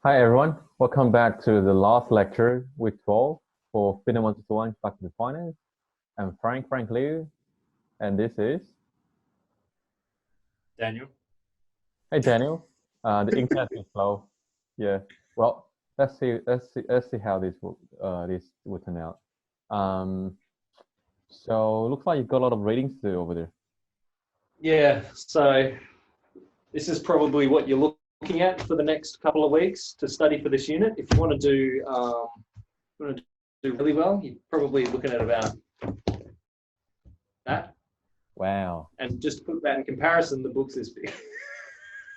Hi everyone, welcome back to the last lecture, week 12 for FINA1221 Back to Finance. I'm Frank Liu, and this is Daniel. Hey Daniel. The internet is slow. Yeah. Well, let's see how this will turn out. So looks like you've got a lot of readings to do over there. Yeah, so this is probably what you're looking at for the next couple of weeks to study for this unit. If you want to do really well, you're probably looking at about that. Wow. And just to put that in comparison, the book's this big.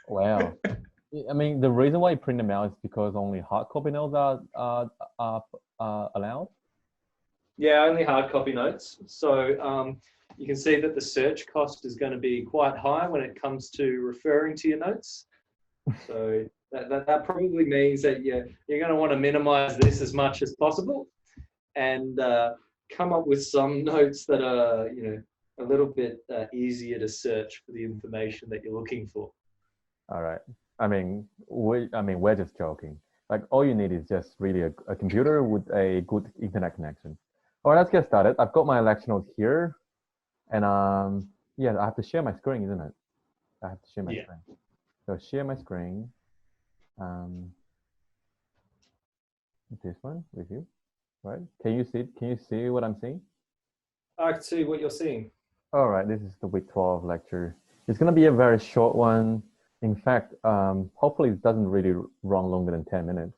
Wow. I mean, the reason why you print them out is because only hard copy notes are allowed. Yeah, only hard copy notes. So you can see that the search cost is going to be quite high when it comes to referring to your notes. So that probably means that you're going to want to minimize this as much as possible and come up with some notes that are, a little bit easier to search for the information that you're looking for. All right. We're just joking. Like all you need is just really a computer with a good internet connection. All right, let's get started. I've got my lecture notes here, and yeah, I have to share my screen, isn't it? I have to share my screen. So share my screen. This one with you, right? Can you see? Can you see what I'm seeing? I can see what you're seeing. All right, this is the week 12 lecture. It's going to be a very short one. In fact, hopefully it doesn't really run longer than 10 minutes.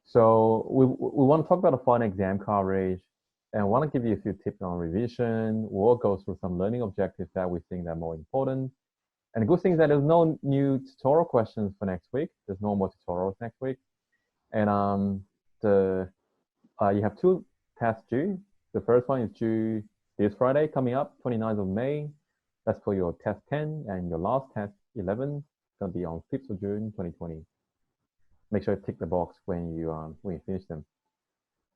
So we want to talk about the final exam coverage and want to give you a few tips on revision. We'll go through some learning objectives that we think are more important. And the good thing is that there's no new tutorial questions for next week. There's no more tutorials next week. And you have two tests due. The first one is due this Friday coming up, 29th of May. That's for your test 10, and your last test 11 is going to be on 5th of June 2020. Make sure you tick the box when you finish them.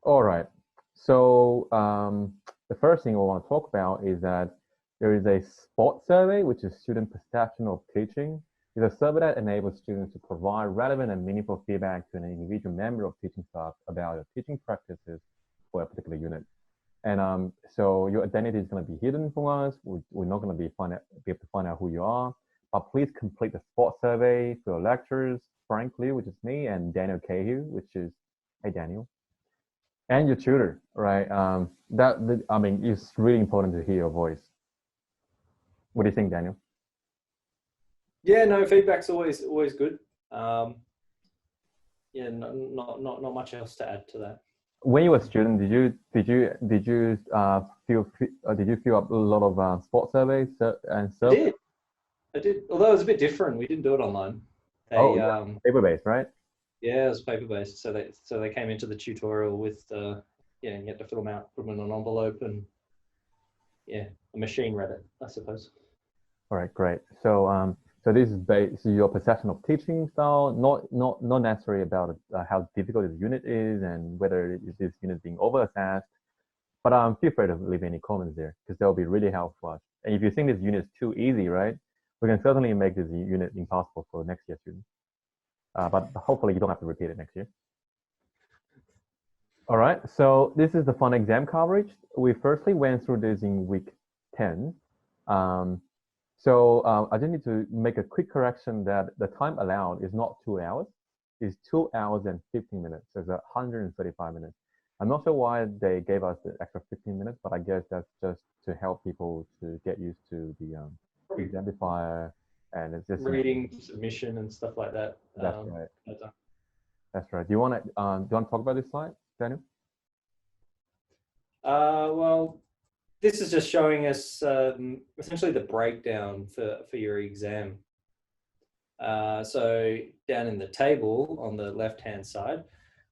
All right. So the first thing we want to talk about is that there is a SPOT survey, which is student perception of teaching. It's a survey that enables students to provide relevant and meaningful feedback to an individual member of teaching staff about your teaching practices for a particular unit. And so your identity is going to be hidden from us. We're not going to be able to find out who you are. But please complete the SPOT survey for your lecturers, Frank Liu, which is me, and Daniel Cahill, which is, hey Daniel, and your tutor, right? It's really important to hear your voice. What do you think, Daniel? Yeah, no, feedback's always good. Yeah, not much else to add to that. When you were a student, did you fill up a lot of SPOT surveys and stuff? I did. Although it was a bit different. We didn't do it online. Paper-based, right? Yeah, it was paper-based. So they came into the tutorial with you had to fill them out, put them in an envelope, and yeah, a machine read it, I suppose. All right, great. So this is based on your perception of teaching style, not necessarily about how difficult the unit is and whether this unit is being over-assessed. But feel free to leave any comments there because they'll be really helpful. And if you think this unit is too easy, right, we can certainly make this unit impossible for next year's students. But hopefully you don't have to repeat it next year. All right, so this is the fun exam coverage. We firstly went through this in week 10. So I just need to make a quick correction that the time allowed is not 2 hours. It's 2 hours and 15 minutes. So it's 135 minutes. I'm not sure why they gave us the extra 15 minutes, but I guess that's just to help people to get used to the exemplifier and it's just reading, submission, and stuff like that. That's right. That's right. Do you want to talk about this slide, Daniel? Well, this is just showing us essentially the breakdown for your exam. So down in the table on the left-hand side,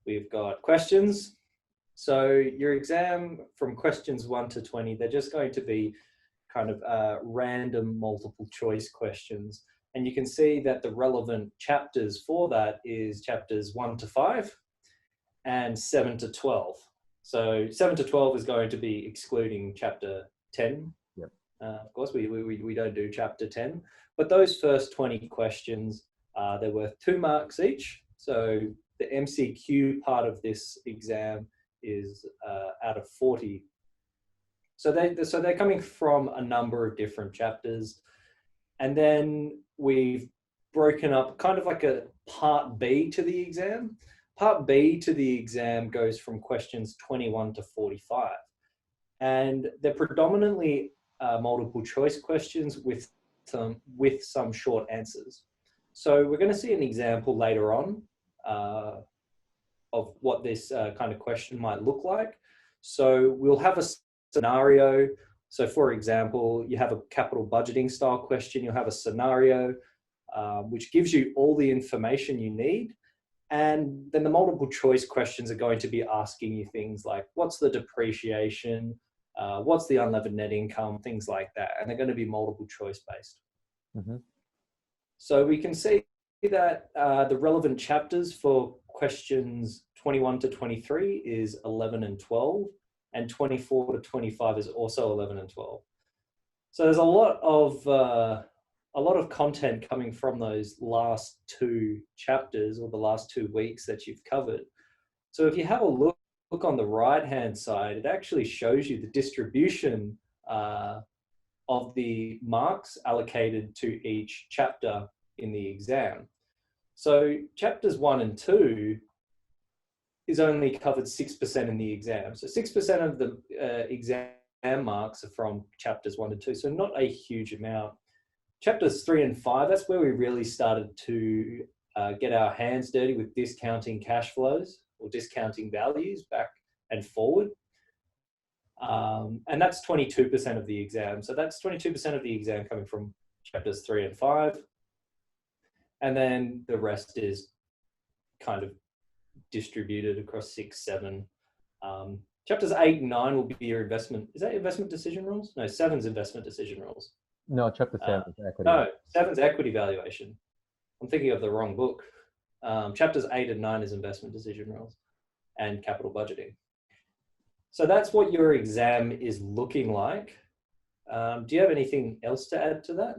we've got questions. So your exam from questions 1 to 20, they're just going to be kind of random multiple choice questions. And you can see that the relevant chapters for that is chapters 1 to 5 and 7 to 12. So 7 to 12 is going to be excluding chapter 10. Yep. Of course, we don't do chapter 10, but those first 20 questions They're worth 2 marks each. So the MCQ part of this exam is out of 40. So they're coming from a number of different chapters. And then we've broken up kind of like a part B to the exam. Part B to the exam goes from questions 21 to 45. And they're predominantly multiple choice questions with some short answers. So we're going to see an example later on of what this kind of question might look like. So we'll have a scenario. So for example, you have a capital budgeting style question, you'll have a scenario which gives you all the information you need. And then the multiple choice questions are going to be asking you things like, what's the depreciation? What's the unlevered net income? Things like that. And they're going to be multiple choice based. Mm-hmm. So we can see that the relevant chapters for questions 21 to 23 is 11 and 12, and 24 to 25 is also 11 and 12. So there's a lot of content coming from those last 2 chapters or the last 2 weeks that you've covered. So if you have a look on the right-hand side, it actually shows you the distribution of the marks allocated to each chapter in the exam. So chapters 1 and 2 is only covered 6% in the exam. So 6% of the exam marks are from chapters 1 and 2, so not a huge amount. Chapters 3 and 5, that's where we really started to get our hands dirty with discounting cash flows or discounting values back and forward. And that's 22% of the exam. So that's 22% of the exam coming from chapters 3 and 5. And then the rest is kind of distributed across 6, 7. Chapters 8 and 9 will be your investment. Is that investment decision rules? No, 7's investment decision rules. No, chapter 7 is equity. No, 7's equity valuation. I'm thinking of the wrong book. Chapters 8 and 9 is investment decision rules and capital budgeting. So that's what your exam is looking like. Do you have anything else to add to that?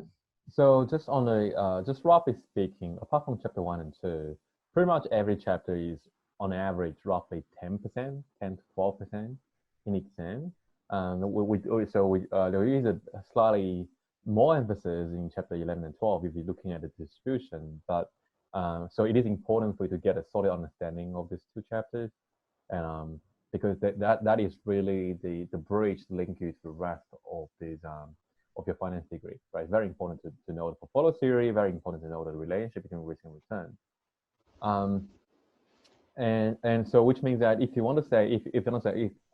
So just on the, just roughly speaking, apart from chapter 1 and 2, pretty much every chapter is on average roughly 10%, 10 to 12% in exam. There is a slightly more emphasis in chapter 11 and 12 if you're looking at the distribution, but so it is important for you to get a solid understanding of these 2 chapters, and because that is really the bridge to link you to the rest of these of your finance degree, right? Very important to know the portfolio theory, very important to know the relationship between risk and return. And so which means that if you want to say,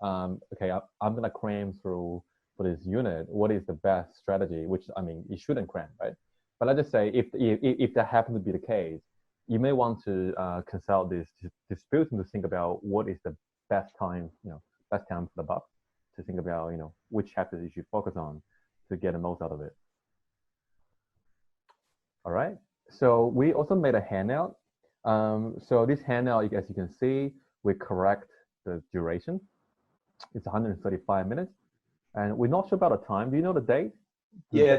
okay, I'm gonna cram through for this unit, what is the best strategy? Which, I mean, you shouldn't cram, right? But let's just say if that happens to be the case, you may want to consult this dispute and to think about what is the best time, best time for the buck, to think about, which chapters you should focus on to get the most out of it. All right. So we also made a handout. So this handout, as you can see, we correct the duration. It's 135 minutes. And we're not sure about the time. Do you know the date? Yeah,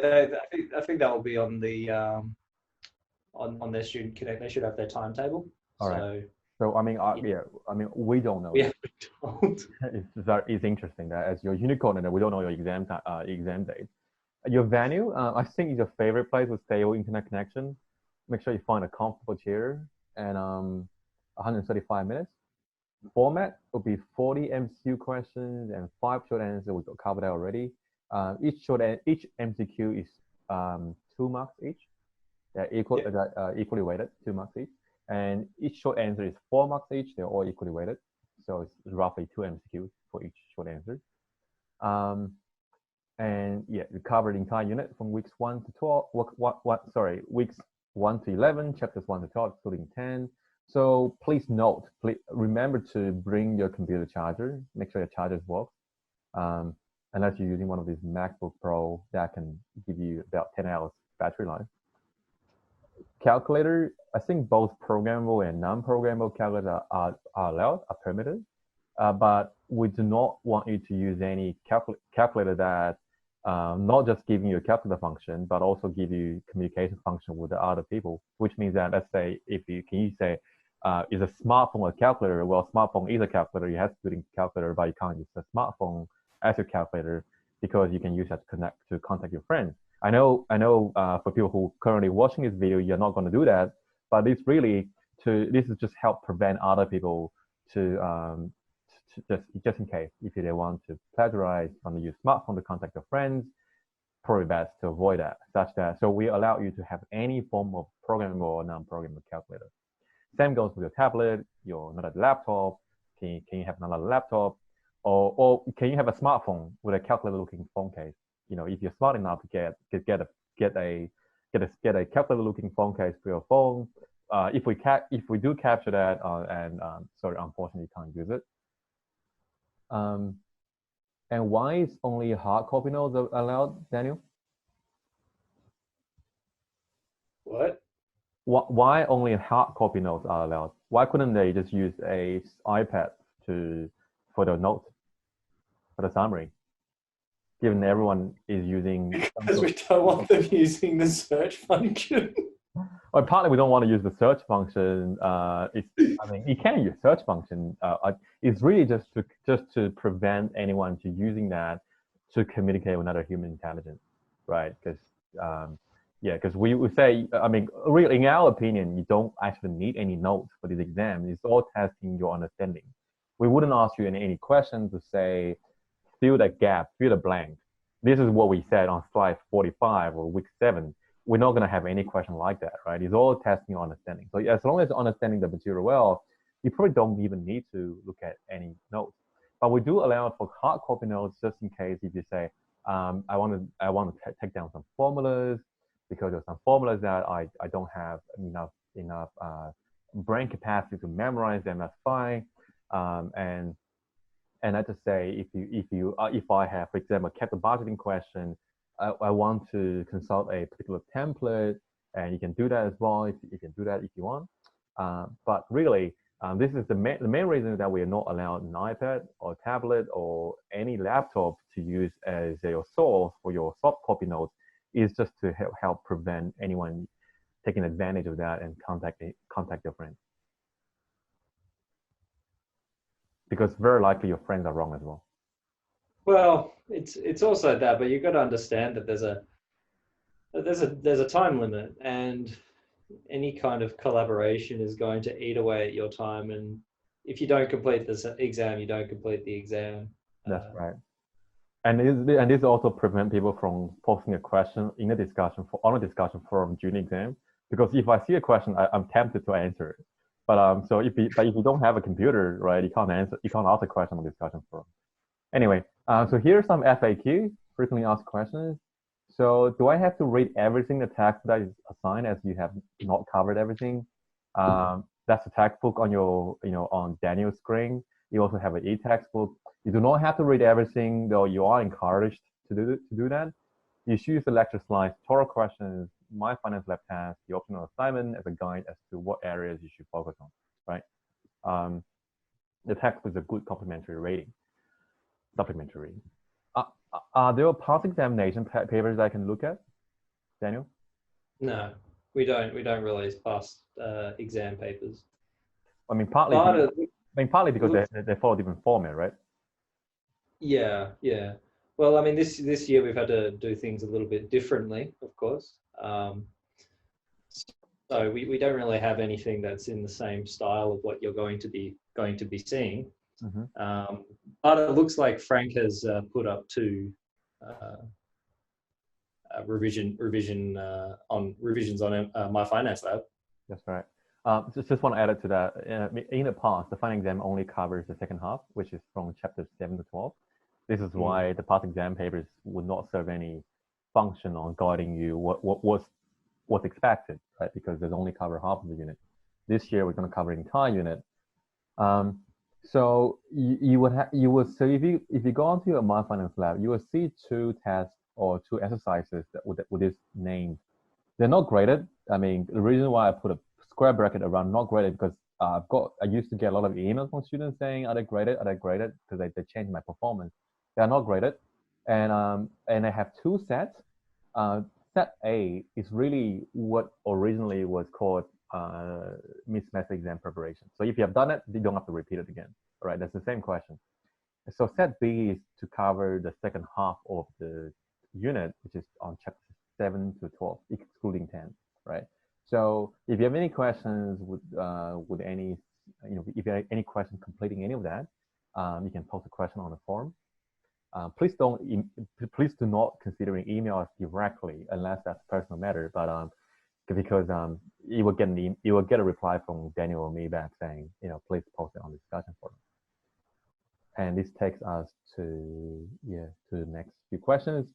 I think that will be on the on their Student Connect. They should have their timetable. All right. So I mean, we don't know. Yeah, we don't. It's interesting that as your unit coordinator, we don't know your exam date. Your venue, I think, is your favorite place with stable internet connection. Make sure you find a comfortable chair and 135 minutes. Format will be 40 MCQ questions and 5 short answers. We covered that already. Each MCQ is 2 marks each. They're equally weighted, 2 marks each. And each short answer is 4 marks each. They're all equally weighted. So it's roughly 2 MCQs for each short answer. And yeah, we covered the entire unit from weeks 1 to 12. Weeks 1 to 11, chapters 1 to 12, including 10. So please remember to bring your computer charger. Make sure your charger works. Unless you're using one of these MacBook Pro that can give you about 10 hours battery life. Calculator, I think both programmable and non-programmable calculators are allowed, are permitted. But we do not want you to use any calculator that not just giving you a calculator function, but also give you communication function with the other people, which means that, let's say, if you can you say, is a smartphone a calculator? Well, smartphone is a calculator. You have to put in calculator, but you can't use a smartphone as your calculator because you can use that to contact your friends. I know, for people who currently watching this video, you're not going to do that, but this is just help prevent other people to just in case if they want to plagiarize, want to use smartphone to contact their friends, probably best to avoid that. So we allow you to have any form of programmable or non-programmable calculator. Same goes with your tablet, your another laptop. Can you have another laptop, or can you have a smartphone with a calculator-looking phone case? If you're smart enough to get a calculator-looking phone case for your phone. If we do capture that, sorry, unfortunately, can't use it. And why is only hard copy notes allowed, Daniel? What? Why only hard copy notes are allowed? Why couldn't they just use a iPad for the notes, for the summary? Given everyone is using... Because we don't want them using the search function. Well, partly we don't want to use the search function. You can use search function. It's really just to prevent anyone to using that to communicate with another human intelligence, right? Because we would say, really, in our opinion, you don't actually need any notes for this exam. It's all testing your understanding. We wouldn't ask you any questions to say, fill the gap, fill the blank. This is what we said on slide 45 or week 7. We're not going to have any question like that, right? It's all testing your understanding. So as long as you're understanding the material well, you probably don't even need to look at any notes. But we do allow for hard copy notes just in case if you say, I want to take down some formulas because there's some formulas that I don't have enough brain capacity to memorize them. That's fine. And I just say if I have, for example, a capital budgeting question, I want to consult a particular template, and you can do that as well. You can do that if you want. But really, this is the main reason that we are not allowed an iPad or tablet or any laptop to use as your source for your soft copy notes, is just to help prevent anyone taking advantage of that and contact your friends. Because very likely your friends are wrong as well. Well, it's also that, but you've got to understand that there's a time limit, and any kind of collaboration is going to eat away at your time. And if you don't complete this exam, you don't complete the exam. That's right. And this also prevent people from posting a question in a discussion on a discussion forum during the exam. Because if I see a question, I'm tempted to answer it. But so if you don't have a computer, right, you can't ask a question on discussion forum. Anyway, so here's some FAQ, frequently asked questions. So do I have to read everything the text that is assigned, as you have not covered everything? That's the textbook on on Daniel's screen. You also have an e-textbook. You do not have to read everything, though you are encouraged to do that. You should use the lecture slides, tutorial questions, My Finance Lab task, the optional assignment as a guide as to what areas you should focus on, right? The textbook is a good supplementary reading. Are there past examination papers I can look at, Daniel? No, we don't release past exam papers. Partly because they follow different format, right? Yeah. Well, this year we've had to do things a little bit differently, of course. So we don't really have anything that's in the same style of what you're going to be seeing. Mm-hmm. But it looks like Frank has put up two revisions on My Finance Lab. That's right. Just want to add it to that. In the past, the final exam only covers the second half, which is from chapters 7 to 12. This is why the past exam papers would not serve any function on guiding you what's expected, right? Because there's only cover half of the unit. This year we're going to cover the entire unit. So if you go onto your My Finance Lab, you will see two tests or two exercises with this name. They're not graded. The reason why I put a square bracket around not graded because I used to get a lot of emails from students saying, are they graded? Because they changed my performance. They are not graded. And I have two sets. Set A is really what originally was called mismatch exam preparation. So if you have done it, you don't have to repeat it again. All right, that's the same question. So set B is to cover the second half of the unit, which is on chapter 7 to 12, excluding 10, right? So if you have any questions with any, if you have any questions completing any of that, you can post a question on the forum. Please do not consider email us directly unless that's a personal matter, but because you will get a reply from Daniel or me back saying, please post it on the discussion forum. And this takes us to the next few questions.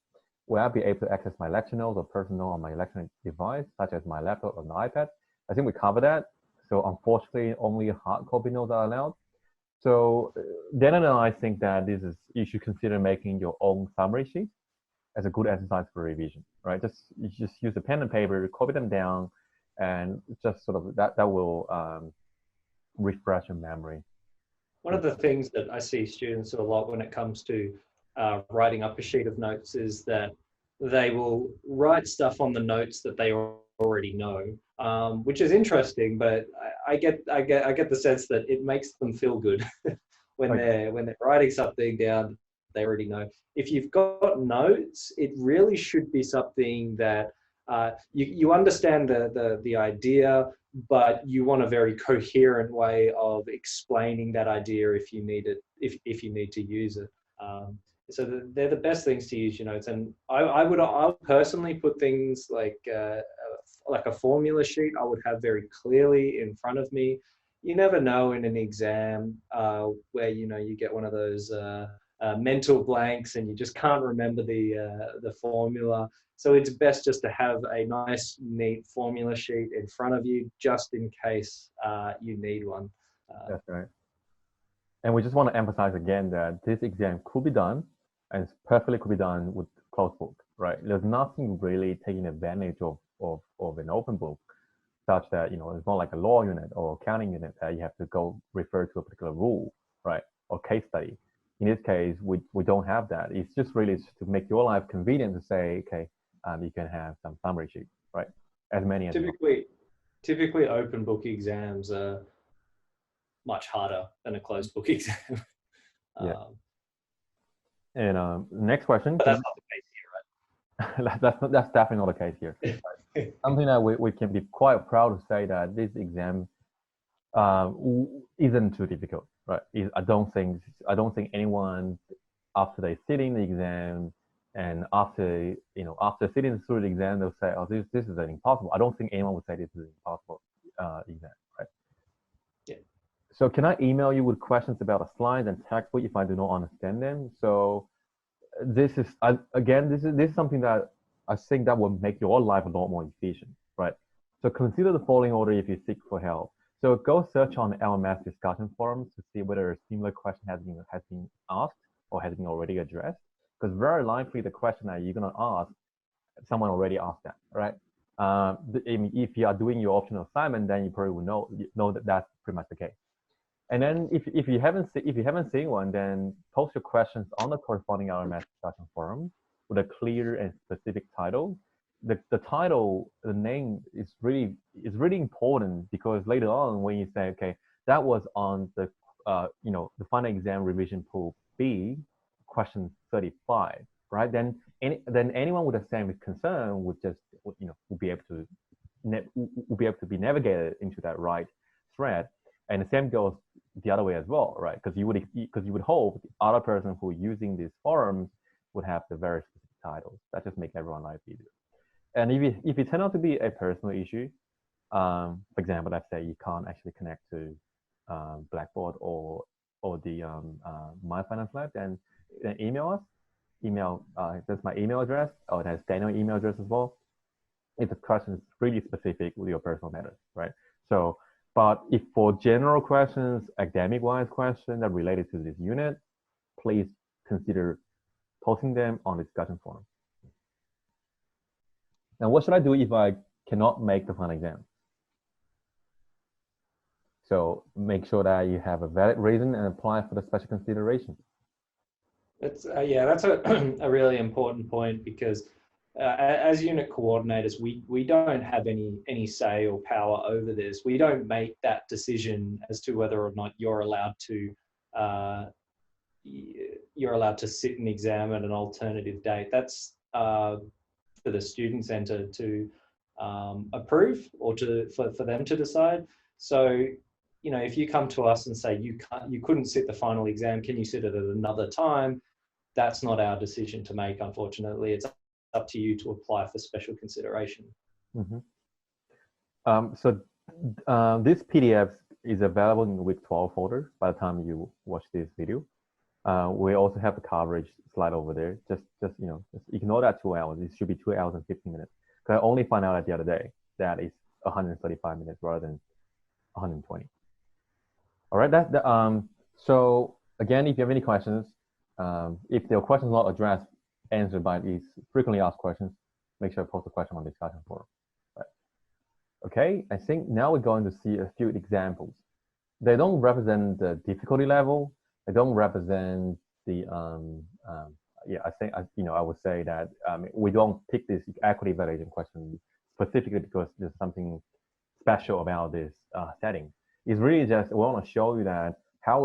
Will I be able to access my lecture notes or personal on my lecture device, such as my laptop or an iPad? I think we covered that. So unfortunately, only hard copy notes are allowed. So Dan and I think that you should consider making your own summary sheet as a good exercise for revision, right? You just use a pen and paper, copy them down, and just sort of that will refresh your memory. One of the things that I see students do a lot when it comes to writing up a sheet of notes is that they will write stuff on the notes that they already know, which is interesting. But I get the sense that it makes them feel good when they're writing something down they already know. If you've got notes, it really should be something that you understand the idea, but you want a very coherent way of explaining that idea if you need it, if you need to use it. So they're the best things to use your notes. And I would personally put things like a formula sheet I would have very clearly in front of me. You never know in an exam where you get one of those mental blanks and you just can't remember the formula. So it's best just to have a nice, neat formula sheet in front of you, just in case you need one. That's right. And we just want to emphasize again that this exam could be done, and it's perfectly could be done with closed book, right? There's nothing really taking advantage of an open book, such that it's not like a law unit or accounting unit that you have to go refer to a particular rule, right, or case study. In this case, we don't have that. It's just really to make your life convenient to say, okay, you can have some summary sheet, right? As many as typically open book exams are much harder than a closed book exam. Yeah. And next question. But that's not the case here, right? that's definitely not the case here. Something that we can be quite proud to say that this exam isn't too difficult, right? I don't think anyone, after they sit in the exam and after sitting through the exam, they'll say, "Oh, this is an impossible." I don't think anyone would say this is an impossible exam, right? Yeah. So can I email you with questions about the slides and textbook if I do not understand them? So this is something that I think that will make your life a lot more efficient, right? So consider the following order if you seek for help. So go search on LMS discussion forums to see whether a similar question has been asked or has been already addressed. Because very likely the question that you're going to ask, someone already asked that, right? If you are doing your optional assignment, then you probably will know that that's pretty much the case. And then if you haven't seen one, then post your questions on the corresponding LMS discussion forum with a clear and specific title. The title, the name is really important, because later on when you say, okay, that was on the the final exam revision pool B, question 35, right? Then anyone with the same concern would just would be able to be navigated into that right thread. And the same goes the other way as well, right? Because you would hope the other person who is using these forums would have the very specific titles. That just makes everyone's life easier. And if it turns out to be a personal issue, for example, let's say you can't actually connect to Blackboard or the My Finance Lab, then email us. That's my email address, or it has Daniel's email address as well. If the question is really specific with your personal matters, right? So, but if for general questions, academic-wise questions that are related to this unit, please consider posting them on the discussion forum. Now, what should I do if I cannot make the final exam? So make sure that you have a valid reason and apply for the special consideration. That's that's a really important point, because as unit coordinators, we don't have any say or power over this. We don't make that decision as to whether or not you're allowed to sit and examine an alternative date. That's for the student center to approve, or for them to decide. So, if you come to us and say you couldn't sit the final exam, can you sit it at another time? That's not our decision to make, unfortunately. It's up to you to apply for special consideration. Mm-hmm. This PDF is available in the week 12 folder by the time you watch this video. We also have the coverage slide over there. Just ignore that 2 hours. It should be 2 hours and 15 minutes. Because I only found out the other day that it's 135 minutes rather than 120. All right. So again, if you have any questions, if there are questions not addressed, answered by these frequently asked questions, make sure to post a question on the discussion forum. Right. Okay. I think now we're going to see a few examples. They don't represent the difficulty level. They don't represent the I would say that we don't pick this equity valuation question specifically because there's something special about this setting. It's really just we want to show you that how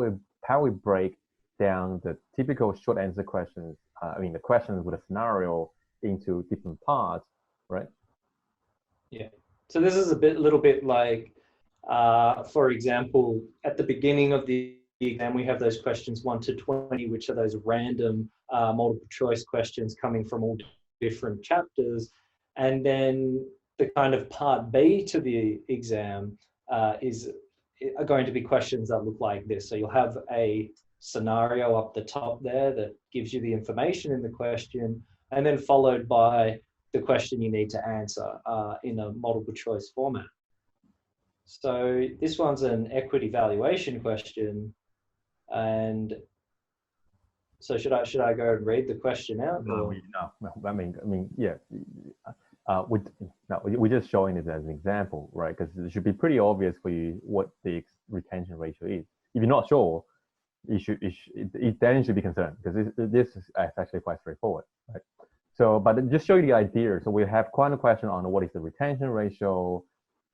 we break down the typical short answer questions. The questions with a scenario into different parts, right? Yeah. So this is a little bit like, for example, at the beginning of the exam, we have those questions 1 to 20, which are those random multiple choice questions coming from all different chapters. And then the kind of part B to the exam are going to be questions that look like this. So you'll have a scenario up the top there that gives you the information in the question, and then followed by the question you need to answer in a multiple choice format. So this one's an equity valuation question. And so should I go and read the question out? No. Yeah. We're just showing it as an example, right? Because it should be pretty obvious for you what the retention ratio is. If you're not sure, then you should be concerned, because this is actually quite straightforward, right? So, but just show you the idea. So we have quite a question on what is the retention ratio,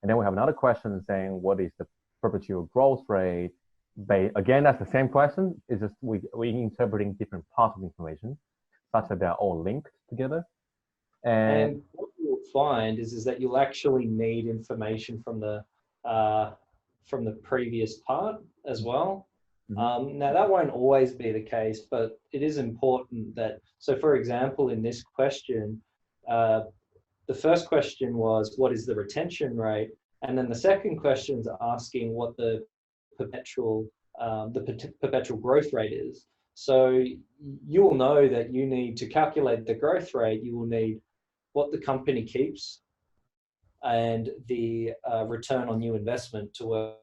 and then we have another question saying what is the perpetual growth rate. Again, that's the same question. It's just we're interpreting different parts of information such that they're all linked together. And what you'll find is that you'll actually need information from the previous part as well. Mm-hmm. Now that won't always be the case, but it is important that, so for example, in this question, the first question was, what is the retention rate? And then the second question is asking what the perpetual growth rate is. So you will know that you need to calculate the growth rate. You will need what the company keeps and the return on new investment to work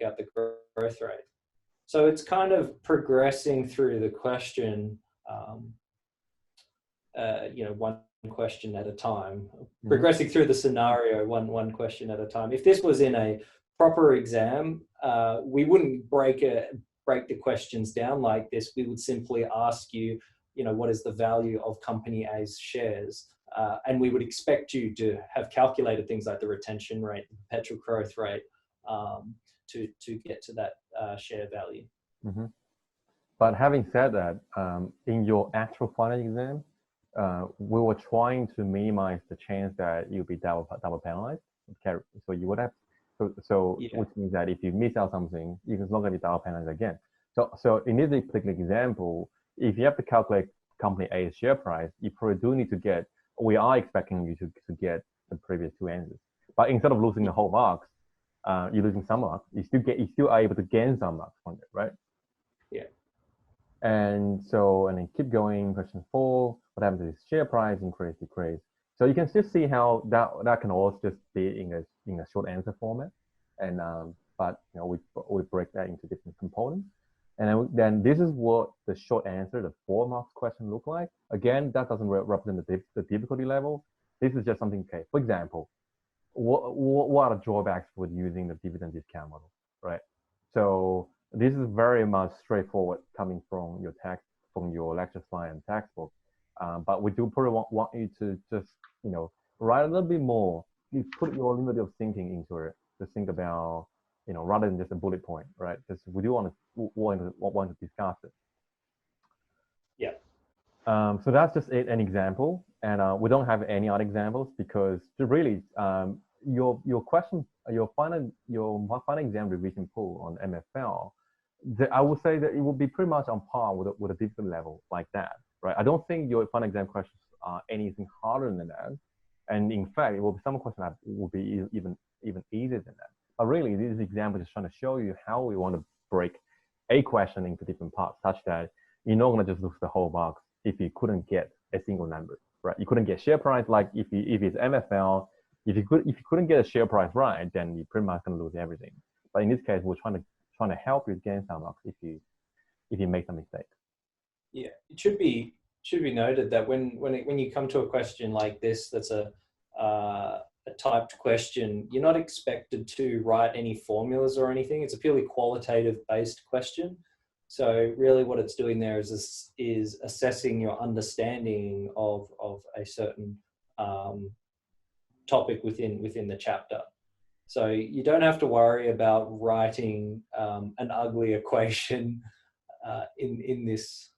out the growth rate. So it's kind of progressing through the question, one question at a time, mm-hmm. Progressing through the scenario one question at a time. If this was in a proper exam, we wouldn't break the questions down like this. We would simply ask you, what is the value of company A's shares? And we would expect you to have calculated things like the retention rate, the perpetual growth rate, to get to that share value. Mm-hmm. But having said that, in your actual final exam, we were trying to minimize the chance that you'll be double penalized. Okay, so you would have, yeah. Which means that if you miss out something, you're not going to be double penalized again. So in this particular example, if you have to calculate company A's share price, you probably do need to get. We are expecting you to get the previous two answers. But instead of losing the whole marks, you're losing some marks. You still are able to gain some marks from it, right? Yeah. And then keep going. Question 4: what happens to this share price? Increase, decrease. So you can still see how that can also just be in a short answer format, and but we break that into different components, and then this is what the short answer, the 4 marks question look like. Again, that doesn't represent the difficulty level. This is just something. Okay, for example, what are the drawbacks with using the dividend discount model, right? So This is very much straightforward coming from your lecture slide and textbook. But we do probably want you to just, write a little bit more. You put your limit of thinking into it to think about, rather than just a bullet point, right? Because we do want to discuss it. Yeah. So that's just an example, and we don't have any other examples because really, your question, your final exam revision pool on MFL, I would say that it will be pretty much on par with a dividend level like that, right? I don't think your final exam questions are anything harder than that, and in fact, it will be some questions that will be even easier than that. But really, this example is trying to show you how we want to break a question into different parts, such that you're not going to just lose the whole box if you couldn't get a single number, right? You couldn't get share price, like if it's MFL, if you couldn't get a share price right, then you're pretty much going to lose everything. But in this case, we're trying to help you gain some marks if you make some mistake. Yeah, it should be noted that when you come to a question like this, that's a typed question, you're not expected to write any formulas or anything. It's a purely qualitative based question. So really what it's doing there is assessing your understanding of a certain topic within the chapter. So you don't have to worry about writing an ugly equation in these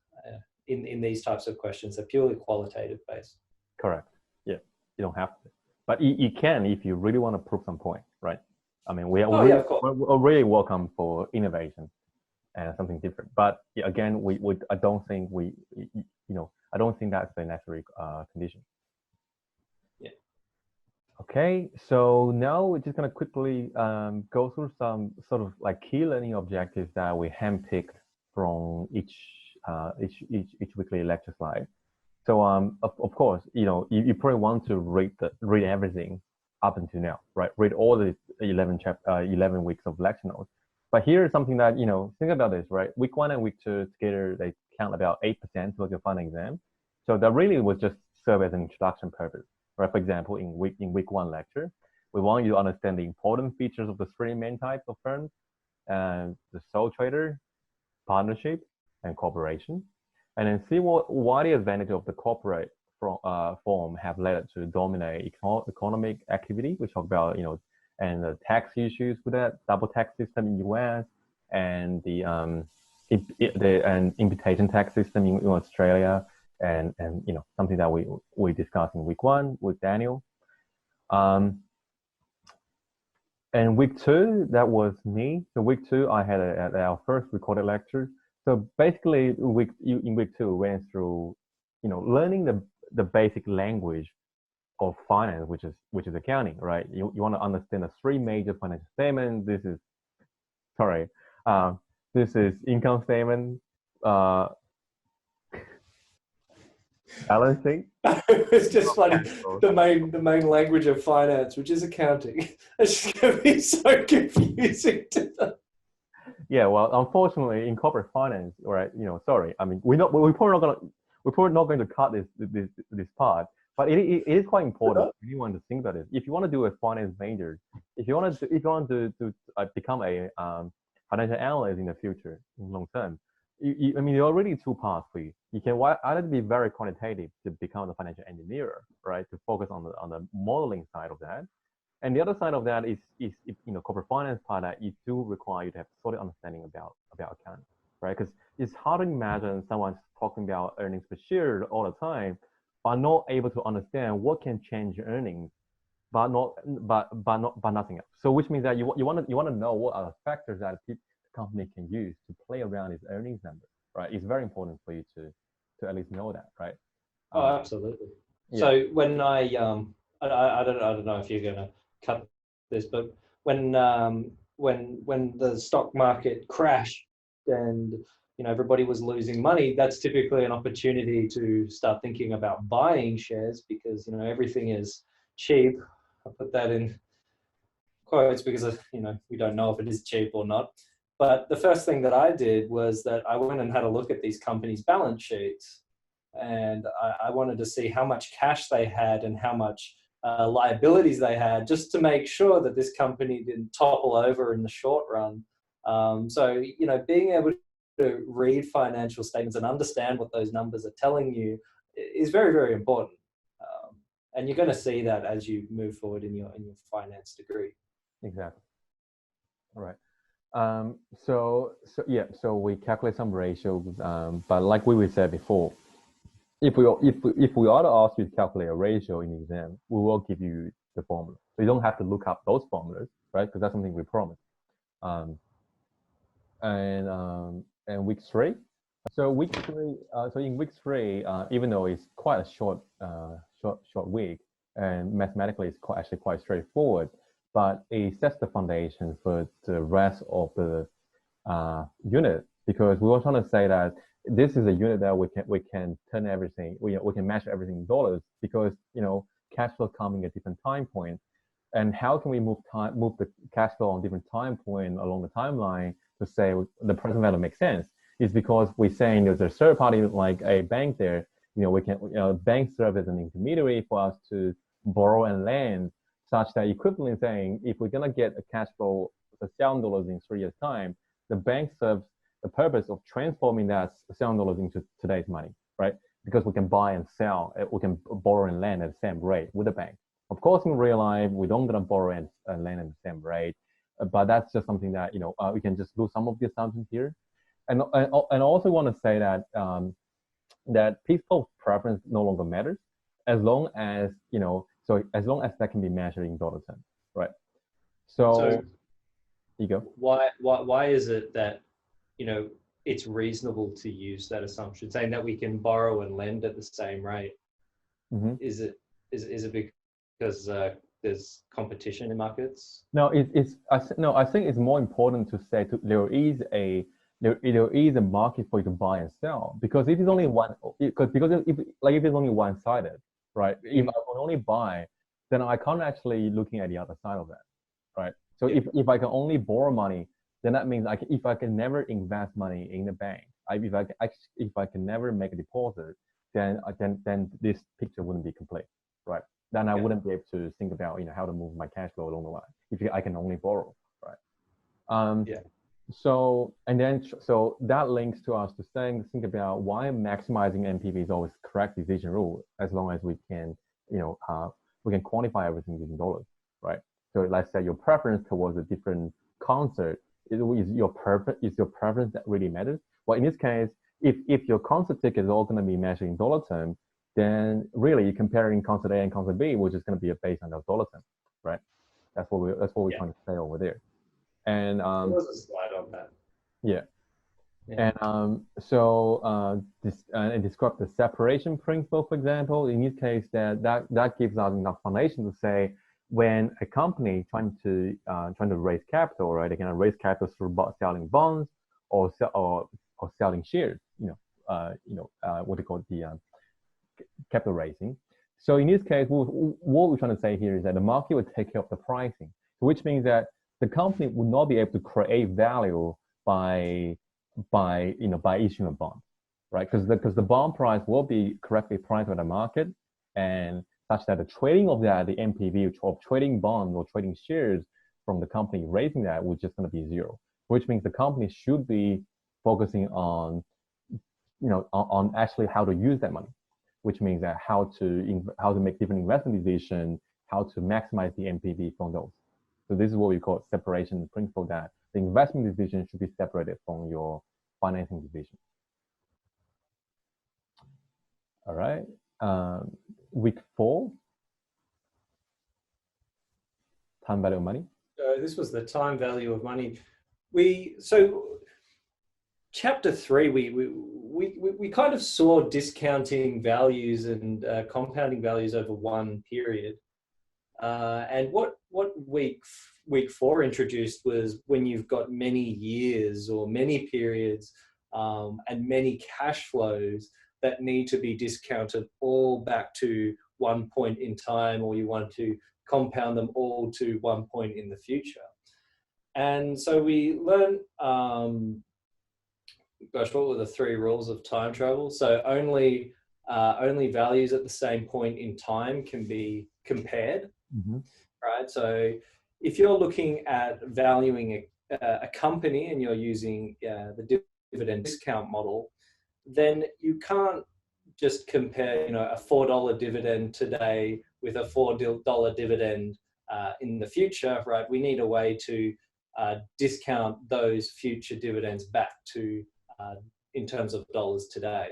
types of questions. They're purely qualitative based. Correct. Yeah, you don't have to. But you can if you really want to prove some point, right? I mean, we're really welcome for innovation and something different. But again, I don't think I don't think that's the necessary condition. Yeah. Okay, so now we're just gonna quickly go through some sort of like key learning objectives that we handpicked from each weekly lecture slide. So of course, you probably want to read everything up until now, right? Read all the 11 weeks of lecture notes. But here's something that, think about this, right? Week 1 and week 2 together, they count about 8% towards your final exam. So that really was just serve as an introduction purpose, right? For example, in week 1 lecture, we want you to understand the important features of the 3 main types of firms, and the sole trader, partnership, and corporation. And then see why the advantage of the corporate form have led to dominate economic activity. We talk about, and the tax issues with that, double tax system in US, and the imputation tax system in Australia, and something that we discussed in week 1 with Daniel. And week 2, that was me. So week 2, I had our first recorded lecture. So basically, in week 2, we went through, learning the basic language of finance, which is accounting, right? You want to understand the 3 major financial statements. This is income statement, balance sheet. It's just funny. The main language of finance, which is accounting. It's just going to be so confusing to them. Yeah, well, unfortunately, in corporate finance, right? Sorry. I mean, we're probably not going to cut this part, but it is quite important for anyone to think about it. If you want to do a finance major, if you want to become a financial analyst in the future, in long term, I mean, there are already 2 paths for you. You can either be very quantitative to become a financial engineer, right? To focus on the modeling side of that. And the other side of that is corporate finance part that you do require you to have solid understanding about accounting, right? Because it's hard to imagine someone talking about earnings per share all the time, but not able to understand what can change your earnings, but nothing else. So which means that you want to know what are the factors that the company can use to play around its earnings number, right? It's very important for you to at least know that, right? Oh, absolutely. Yeah. So when I don't know if you're gonna cut this, but when the stock market crashed and everybody was losing money, that's typically an opportunity to start thinking about buying shares because everything is cheap. I put that in quotes because we don't know if it is cheap or not. But the first thing that I did was that I went and had a look at these companies' balance sheets, and I wanted to see how much cash they had and how much liabilities they had, just to make sure that this company didn't topple over in the short run So, you know, being able to read financial statements and understand what those numbers are telling you is very, very important. And you're going to see that as you move forward in your finance degree. Exactly. All right. So we calculate some ratios, but like we said before, if we ought to ask you to calculate a ratio in the exam, we will give you the formula. So you don't have to look up those formulas, right? Because that's something we promised. And week three. So week three. So in week three, even though it's quite a short week, and mathematically it's actually quite straightforward, but it sets the foundation for the rest of the unit, because we were trying to say that this is a unit that we can turn everything, we can measure everything in dollars, because cash flow coming at different time points, and how can we move the cash flow on different time point along the timeline to say the present value makes sense, is because we're saying there's a third party like a bank there. We can bank serve as an intermediary for us to borrow and lend, such that equivalently saying if we're gonna get a cash flow of $1,000 in 3 years time, the bank serves the purpose of transforming that $1,000 into today's money, right? Because we can buy and sell, we can borrow and lend at the same rate with the bank. Of course, in real life, we don't gonna borrow and lend at the same rate, but that's just something that we can just do some of the assumptions here, and I also want to say that that people's preference no longer matters, as long as as long as that can be measured in dollar terms, right? So you go. Why is it that it's reasonable to use that assumption, saying that we can borrow and lend at the same rate? Mm-hmm. Is it because there's competition in markets? No, I think it's more important to say there is a market for you to buy and sell, because if it's only one, if it's only one-sided, right? If I can only buy, then I can't actually looking at the other side of that, right? So if I can only borrow money, then that means if I can never invest money in the bank, if I can never make a deposit, then this picture wouldn't be complete, right? Then I wouldn't be able to think about how to move my cash flow along the line if I can only borrow, right? So that links to us to think about why maximizing NPV is always the correct decision rule, as long as we can we can quantify everything using dollars, right? So let's say your preference towards a different concert is your preference that really matters. Well, in this case, if your concert ticket is all going to be measured in dollar terms, then really comparing concert A and concert B, which is going to be based on those dollar terms, right? That's what we're trying to say over there. And there was a slide on that. Yeah. And describe the separation principle, for example. In this case, that gives us enough foundation to say when a company trying to raise capital, right? They can raise capital through selling bonds or selling shares. What they call the capital raising. So in this case, what we're trying to say here is that the market will take care of the pricing, which means that the company would not be able to create value by issuing a bond, right? Because the bond price will be correctly priced by the market, and such that the trading of that, the NPV of trading bonds or trading shares from the company raising that, was just going to be zero. Which means the company should be focusing on on actually how to use that money, which means that how to make different investment decisions, how to maximize the NPV from those. So this is what we call separation principle, that the investment decision should be separated from your financing decision. All right. Week 4, time value of money. This was the time value of money. Chapter 3, we kind of saw discounting values and compounding values over one period. And what week 4 introduced was when you've got many years or many periods and many cash flows that need to be discounted all back to one point in time, or you want to compound them all to one point in the future. And so we learned, gosh, what were the 3 rules of time travel? So only values at the same point in time can be compared. Mm-hmm. Right? So if you're looking at valuing a company and you're using the dividend discount model, then you can't just compare, a $4 dividend today with a $4 dividend in the future, right? We need a way to discount those future dividends back to in terms of dollars today.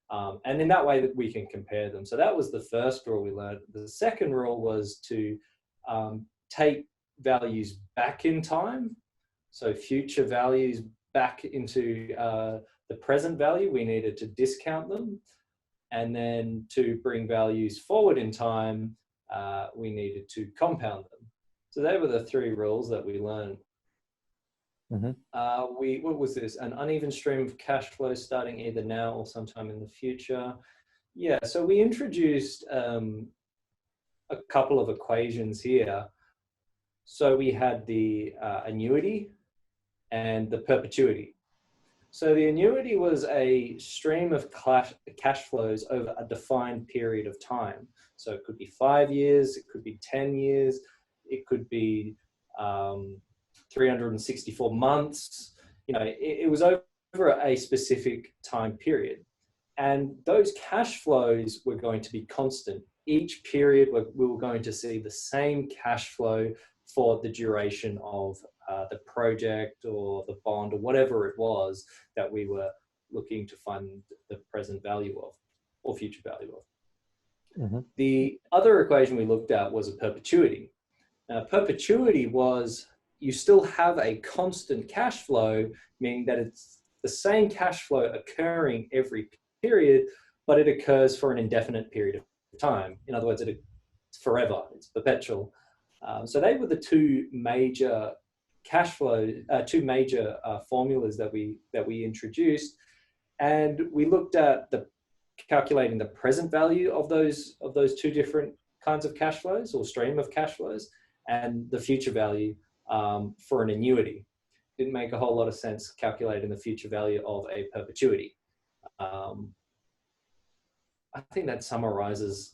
And in that way that we can compare them. So that was the first rule we learned. The second rule was to take values back in time. So future values back into the present value, we needed to discount them. And then to bring values forward in time, we needed to compound them. So they were the three rules that we learned. What was this? An uneven stream of cash flow starting either now or sometime in the future. Yeah, so we introduced a couple of equations here. So we had the annuity and the perpetuity. So the annuity was a stream of cash flows over a defined period of time. So it could be 5 years, it could be 10 years, it could be 364 months. It was over a specific time period. And those cash flows were going to be constant. Each period, we were going to see the same cash flow for the duration of the project or the bond or whatever it was that we were looking to fund the present value of or future value of. The other equation we looked at was a perpetuity. Now, perpetuity was you still have a constant cash flow, meaning that it's the same cash flow occurring every period, but it occurs for an indefinite period of time. In other words, it's forever, it's perpetual. So they were the two major cash flow, two major formulas that we introduced, and we looked at calculating the present value of those two different kinds of cash flows or stream of cash flows, and the future value for an annuity. Didn't make a whole lot of sense calculating the future value of a perpetuity. I think that summarizes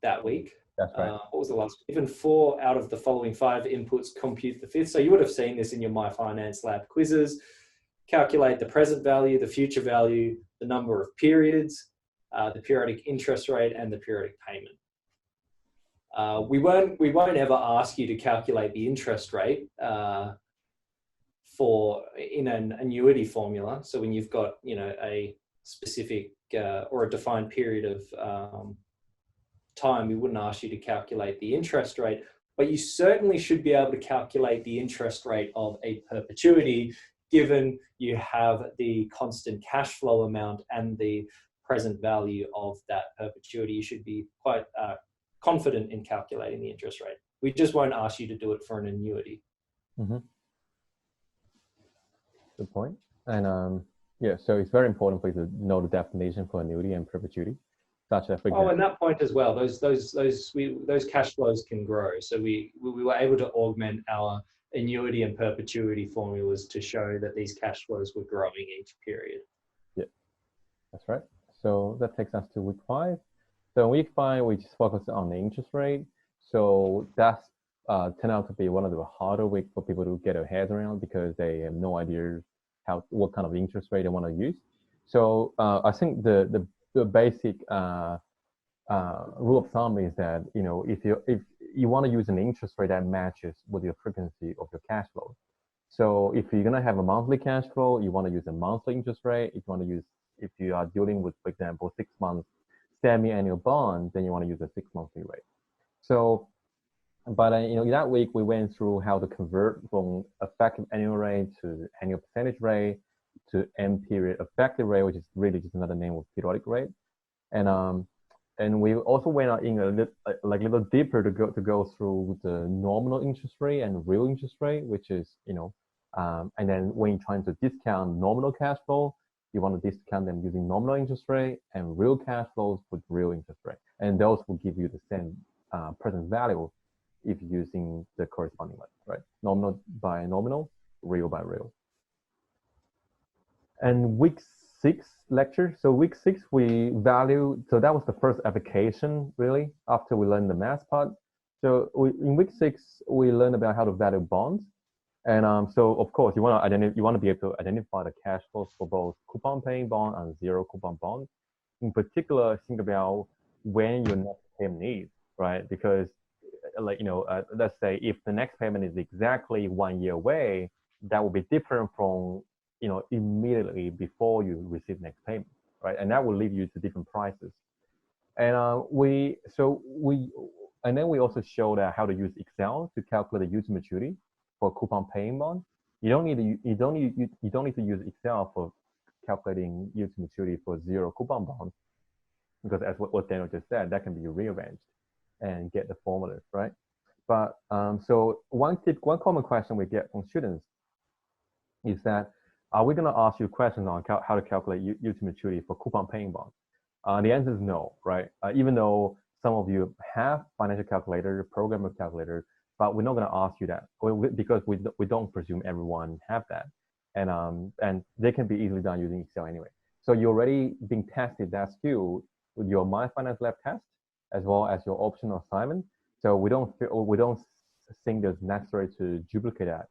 that week. That's right. What was the last? Even 4 out of the following 5 inputs compute the fifth. So you would have seen this in your My Finance Lab quizzes. Calculate the present value, the future value, the number of periods, the periodic interest rate, and the periodic payment. We won't ever ask you to calculate the interest rate in an annuity formula. So when you've got a specific or a defined period of time, we wouldn't ask you to calculate the interest rate, but you certainly should be able to calculate the interest rate of a perpetuity, given you have the constant cash flow amount and the present value of that perpetuity. You should be quite confident in calculating the interest rate. We just won't ask you to do it for an annuity. Good point. And yeah, so it's very important for you to know the definition for annuity and perpetuity. And that point as well, those cash flows can grow. So we were able to augment our annuity and perpetuity formulas to show that these cash flows were growing each period. Yeah, that's right. So that takes us to week 5. So in week 5, we just focused on the interest rate. So that's turned out to be one of the harder weeks for people to get their heads around because they have no idea what kind of interest rate they want to use. So I think the basic rule of thumb is that if you want to use an interest rate that matches with your frequency of your cash flow. So if you're gonna have a monthly cash flow, you want to use a monthly interest rate. If you are dealing with, for example, 6 months semi-annual bond, then you want to use a 6-monthly rate. So, but in that week we went through how to convert from effective annual rate to annual percentage rate to end period effective rate, which is really just another name of periodic rate. And we also went in a little deeper to go through the nominal interest rate and real interest rate, which is and then when you're trying to discount nominal cash flow, you want to discount them using nominal interest rate, and real cash flows with real interest rate, and those will give you the same present value if using the corresponding one, right? Nominal by nominal, real by real. And week 6 lecture. So week 6 so that was the first application really after we learned the math part. So in week 6, we learned about how to value bonds. And so of course you want to be able to identify the cash flows for both coupon paying bond and zero coupon bond. In particular, think about when your next payment is, right? Because let's say if the next payment is exactly 1 year away, that will be different from immediately before you receive next payment, right? And that will lead you to different prices. And then we also showed how to use Excel to calculate the yield to maturity for coupon paying bond. You don't need to use Excel for calculating yield to maturity for zero coupon bonds, because as what Daniel just said, that can be rearranged and get the formulas, right? But so one common question we get from students is that, are we going to ask you questions on how to calculate yield to maturity for coupon paying bonds? The answer is no, right? Even though some of you have financial calculator, programmer calculator, but we're not going to ask you that because we don't presume everyone have that, and they can be easily done using Excel anyway. So you're already being tested that skill with your My Finance Lab test as well as your optional assignment. So we don't think it's necessary to duplicate that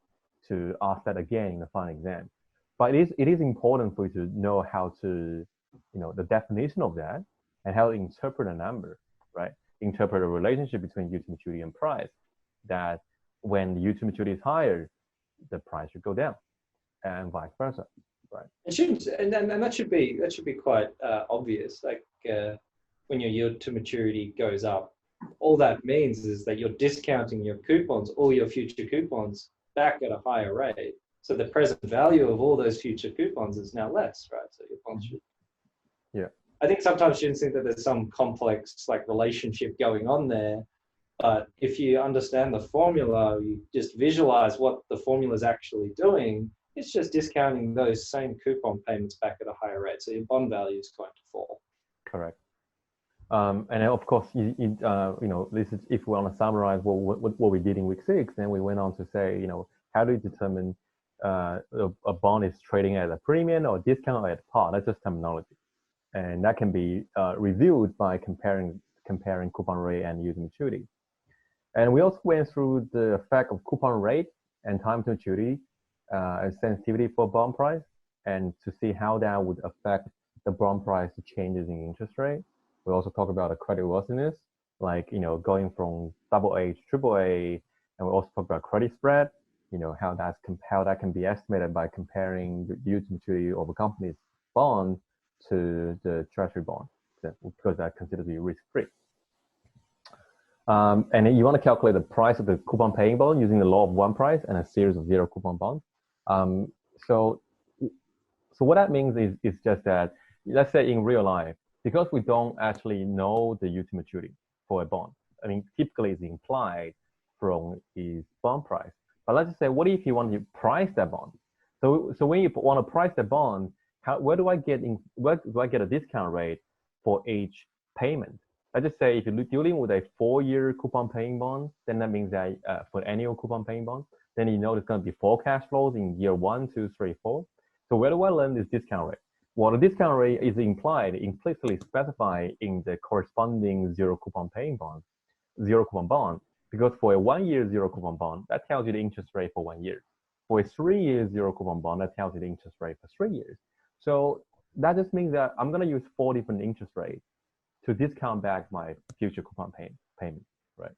to ask that again in the final exam. But it is important for you to know how to, the definition of that and how to interpret a number, right? Interpret a relationship between yield to maturity and price. That when the yield to maturity is higher, the price should go down, and vice versa, right? It shouldn't, and that should be quite obvious. Like when your yield to maturity goes up, all that means is that you're discounting your coupons, all your future coupons, back at a higher rate. So the present value of all those future coupons is now less, right? So your bonds should. Yeah. I think sometimes students think that there's some complex relationship going on there. But if you understand the formula, you just visualize what the formula is actually doing, it's just discounting those same coupon payments back at a higher rate. So your bond value is going to fall. Correct. And then of course, this is if we want to summarize what we did in week 6, then we went on to say, how do you determine a bond is trading at a premium or discount or at par? That's just terminology. And that can be reviewed by comparing coupon rate and yield to maturity. And we also went through the effect of coupon rate and time to maturity and sensitivity for bond price, and to see how that would affect the bond price changes in interest rate. We also talk about the credit worthiness, going from AA to AAA, and we also talk about credit spread, how that can be estimated by comparing the yield to maturity of a company's bond to the treasury bond, because that's considered to be risk-free. And then you want to calculate the price of the coupon paying bond using the law of one price and a series of zero coupon bonds. So what that means is just that, let's say in real life, because we don't actually know the yield to maturity for a bond, I mean, typically it's implied from its bond price. But let's just say, what if you want to price that bond? So when you want to price the bond, where do I get a discount rate for each payment? Let's just say if you're dealing with a 4-year coupon paying bond, then that means that for annual coupon paying bond, then there's going to be 4 cash flows in year 1, 2, 3, 4. So where do I learn this discount rate? Well, the discount rate is implicitly specified in the corresponding zero coupon bond, because for a 1-year zero coupon bond, that tells you the interest rate for 1 year. For a 3-year zero coupon bond, that tells you the interest rate for 3 years. So that just means that I'm going to use 4 different interest rates to discount back my future coupon payment, right?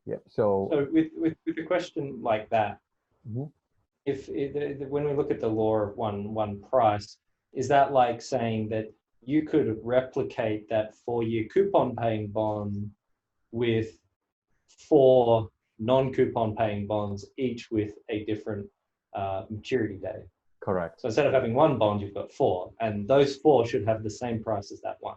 Yeah. So with a question like that, if when we look at the law of one price, is that like saying that you could replicate that 4-year coupon paying bond with 4 non-coupon paying bonds, each with a different maturity date? Correct. So instead of having 1 bond, you've got 4, and those 4 should have the same price as that 1.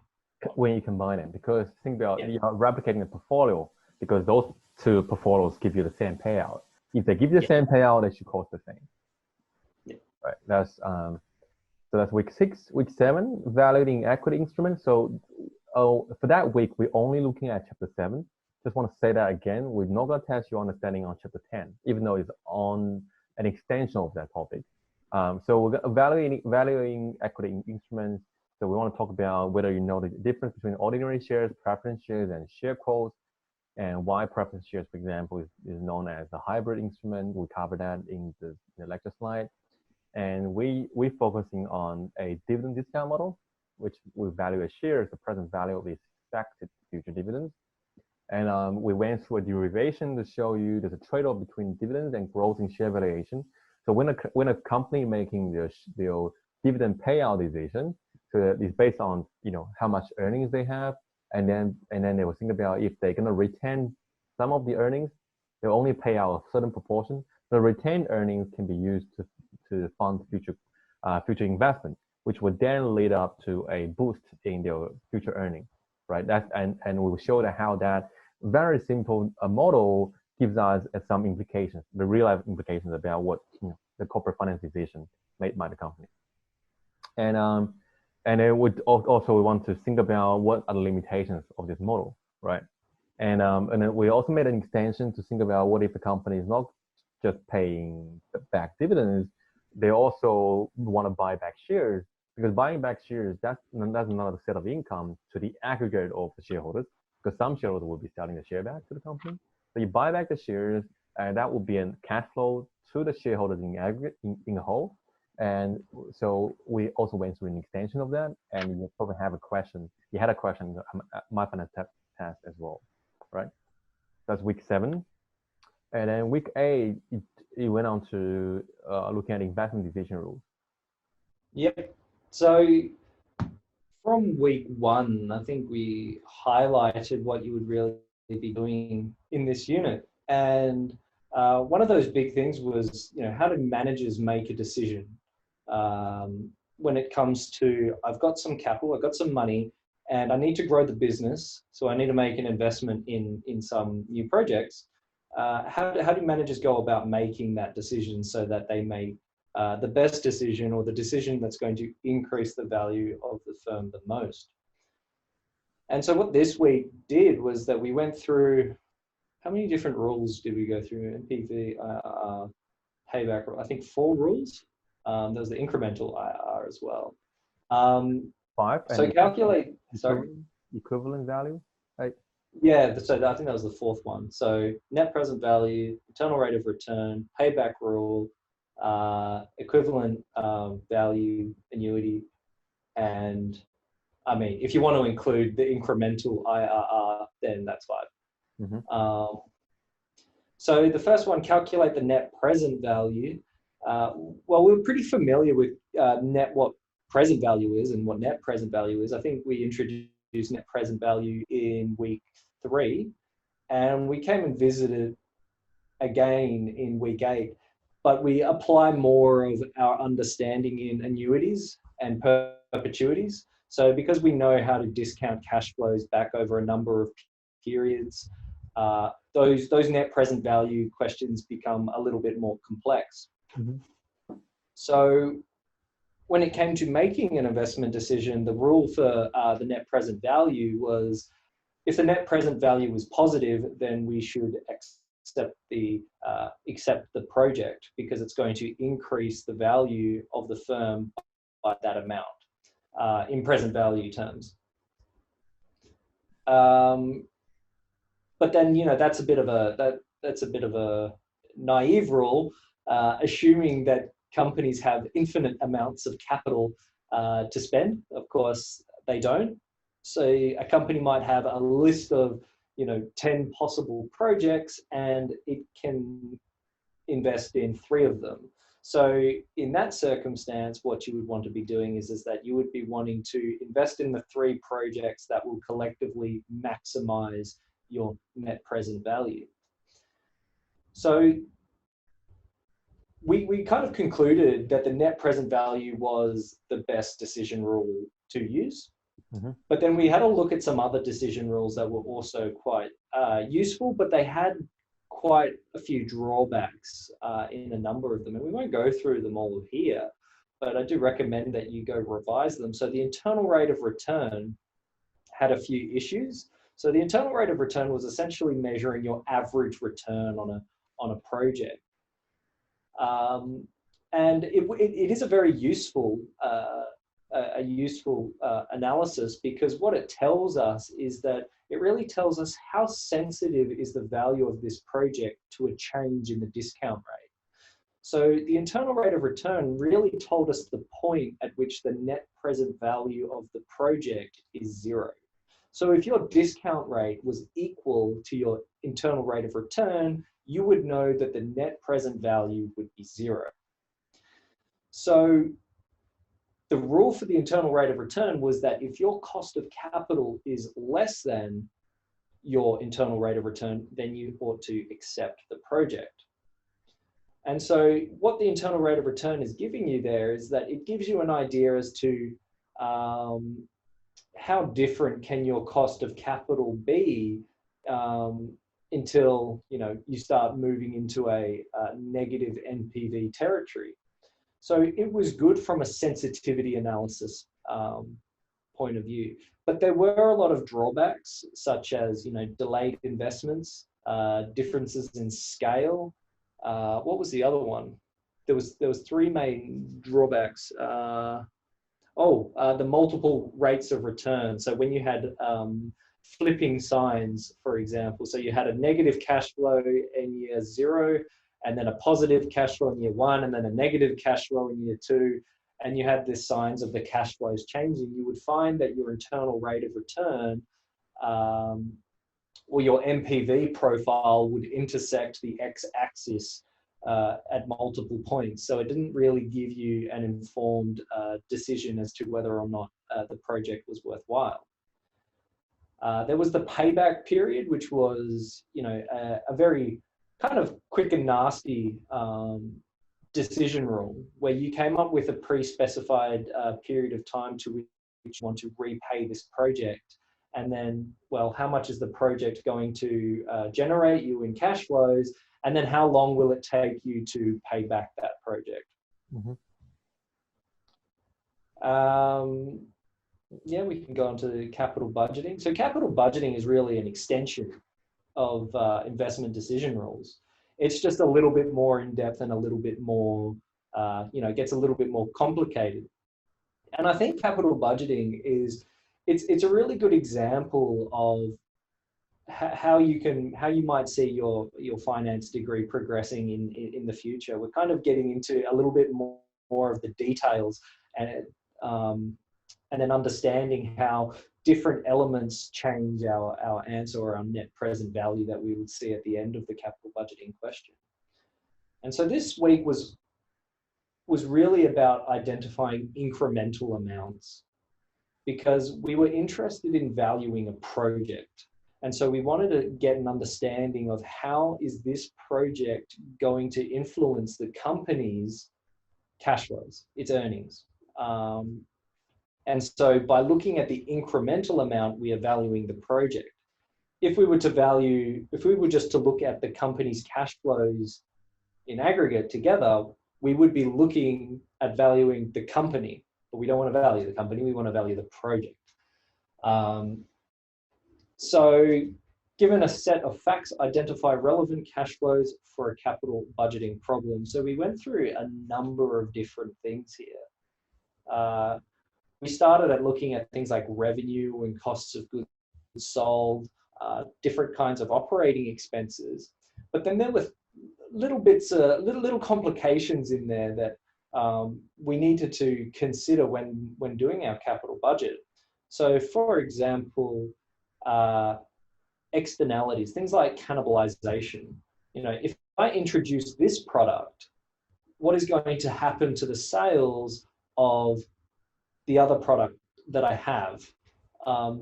When you combine it, because think about you're replicating the portfolio, because those 2 portfolios give you the same payout. If they give you the same payout, they should cost the same. Yeah. Right. So that's week 6. Week 7, evaluating equity instruments. So for that week, we're only looking at chapter 7. Just want to say that again. We're not going to test your understanding on chapter 10, even though it's on an extension of that topic. So we're evaluating equity instruments. So we want to talk about whether you know the difference between ordinary shares, preference shares, and share quotes, and why preference shares, for example, is known as a hybrid instrument. We cover that in the lecture slide. And we're focusing on a dividend discount model, which we value a share as the present value of its expected future dividends. And we went through a derivation to show you there's a trade-off between dividends and growth in share valuation. So when a company making their dividend payout decision, so it's based on how much earnings they have, and then they will think about if they're gonna retain some of the earnings, they'll only pay out a certain proportion. The retained earnings can be used to fund future investment, which would then lead up to a boost in their future earnings, right? And we will show that how that very simple model gives us some implications, the real life implications about what the corporate finance decision made by the company. And then we want to think about what are the limitations of this model, right? And then we also made an extension to think about what if the company is not just paying back dividends, they also want to buy back shares, because buying back shares, that's another set of income to the aggregate of the shareholders, because some shareholders will be selling the share back to the company. So you buy back the shares, and that will be a cash flow to the shareholders in aggregate, in a whole. And so we also went through an extension of that, and you probably have a question. You had a question, my finance test as well, right? That's week 7. And then week 8, it went on to looking at investment decision rules. Yep. So from week 1, I think we highlighted what you would really be doing in this unit. And one of those big things was, how do managers make a decision when it comes to, I've got some capital, I've got some money, and I need to grow the business, so I need to make an investment in some new projects. How do managers go about making that decision so that they make the best decision, or the decision that's going to increase the value of the firm the most? And so what this week did was that we went through, how many different rules did we go through? NPV, payback, I think 4 rules. There was the incremental IRR as well. 5. So calculate, equivalent value, right? Yeah, so I think that was the 4th one. So net present value, internal rate of return, payback rule, equivalent value, annuity, and I mean, if you want to include the incremental IRR, then that's 5. Mm-hmm. So the first one, calculate the net present value. Well, we're pretty familiar with what present value is and what net present value is. I think we introduced net present value in week 3, and we came and visited again in week 8, but we apply more of our understanding in annuities and perpetuities. So because we know how to discount cash flows back over a number of periods, those net present value questions become a little bit more complex. Mm-hmm. So when it came to making an investment decision, the rule for the net present value was, if the net present value was positive, then we should accept the project, because it's going to increase the value of the firm by that amount in present value terms. But then that's a bit of a naive rule, assuming that companies have infinite amounts of capital to spend. Of course, they don't. So a company might have a list of 10 possible projects, and it can invest in 3 of them. So in that circumstance, what you would want to be doing is that you would be wanting to invest in the 3 projects that will collectively maximize your net present value. So we kind of concluded that the net present value was the best decision rule to use. Mm-hmm. But then we had a look at some other decision rules that were also quite useful, but they had quite a few drawbacks in a number of them. And we won't go through them all here, but I do recommend that you go revise them. So the internal rate of return had a few issues. So the internal rate of return was essentially measuring your average return on a project. And it is a very useful a useful analysis, because what it tells us is that it really tells us how sensitive is the value of this project to a change in the discount rate. So the internal rate of return really told us the point at which the net present value of the project is 0. So if your discount rate was equal to your internal rate of return, you would know that the net present value would be 0. So the rule for the internal rate of return was that if your cost of capital is less than your internal rate of return, then you ought to accept the project. And so what the internal rate of return is giving you there is that it gives you an idea as to how different can your cost of capital be until you start moving into a negative NPV territory. So it was good from a sensitivity analysis point of view, but there were a lot of drawbacks, such as delayed investments, differences in scale. What was the other one? There was 3 main drawbacks. The multiple rates of return. So when you had flipping signs, for example, so you had a negative cash flow in year 0, and then a positive cash flow in year 1, and then a negative cash flow in year 2, and you had the signs of the cash flows changing, you would find that your internal rate of return or your MPV profile would intersect the x-axis at multiple points. So it didn't really give you an informed decision as to whether or not the project was worthwhile. There was the payback period, which was a very kind of quick and nasty decision rule, where you came up with a pre-specified period of time to which you want to repay this project. And then, well, how much is the project going to generate you in cash flows? And then how long will it take you to pay back that project? Mm-hmm. Yeah, we can go on to capital budgeting. So capital budgeting is really an extension of investment decision rules. It's just a little bit more in depth and a little bit more, gets a little bit more complicated. And I think capital budgeting it's a really good example of how you might see your finance degree progressing in the future. We're kind of getting into a little bit more of the details and then understanding how different elements change our answer or our net present value that we would see at the end of the capital budgeting question. And so this week was really about identifying incremental amounts, because we were interested in valuing a project. And so we wanted to get an understanding of how is this project going to influence the company's cash flows, its earnings. And so by looking at the incremental amount, we are valuing the project. If we were just to look at the company's cash flows in aggregate together, we would be looking at valuing the company, but we don't want to value the company, we want to value the project. So given a set of facts, identify relevant cash flows for a capital budgeting problem. So we went through a number of different things here. We started at looking at things like revenue and costs of goods sold, different kinds of operating expenses, but then there were little complications in there that we needed to consider when doing our capital budget. So for example, externalities, things like cannibalization. If I introduce this product, what is going to happen to the sales of the other product that I have?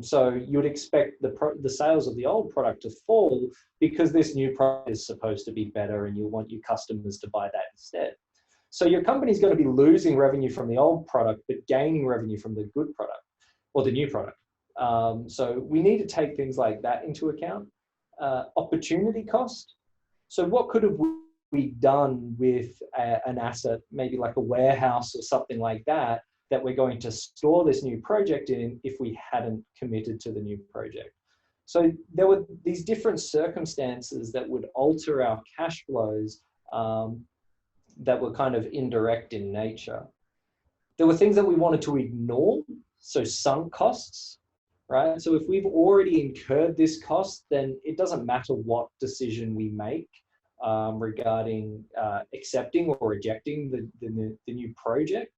So you would expect the sales of the old product to fall because this new product is supposed to be better and you want your customers to buy that instead. So your company's going to be losing revenue from the old product, but gaining revenue from the good product or the new product. So we need to take things like that into account. Opportunity cost. So what could have we done with an asset, maybe like a warehouse or something like that, that we're going to store this new project in if we hadn't committed to the new project? So there were these different circumstances that would alter our cash flows that were kind of indirect in nature. there were things that we wanted to ignore, so sunk costs, right? So if we've already incurred this cost, then it doesn't matter what decision we make regarding accepting or rejecting the new project.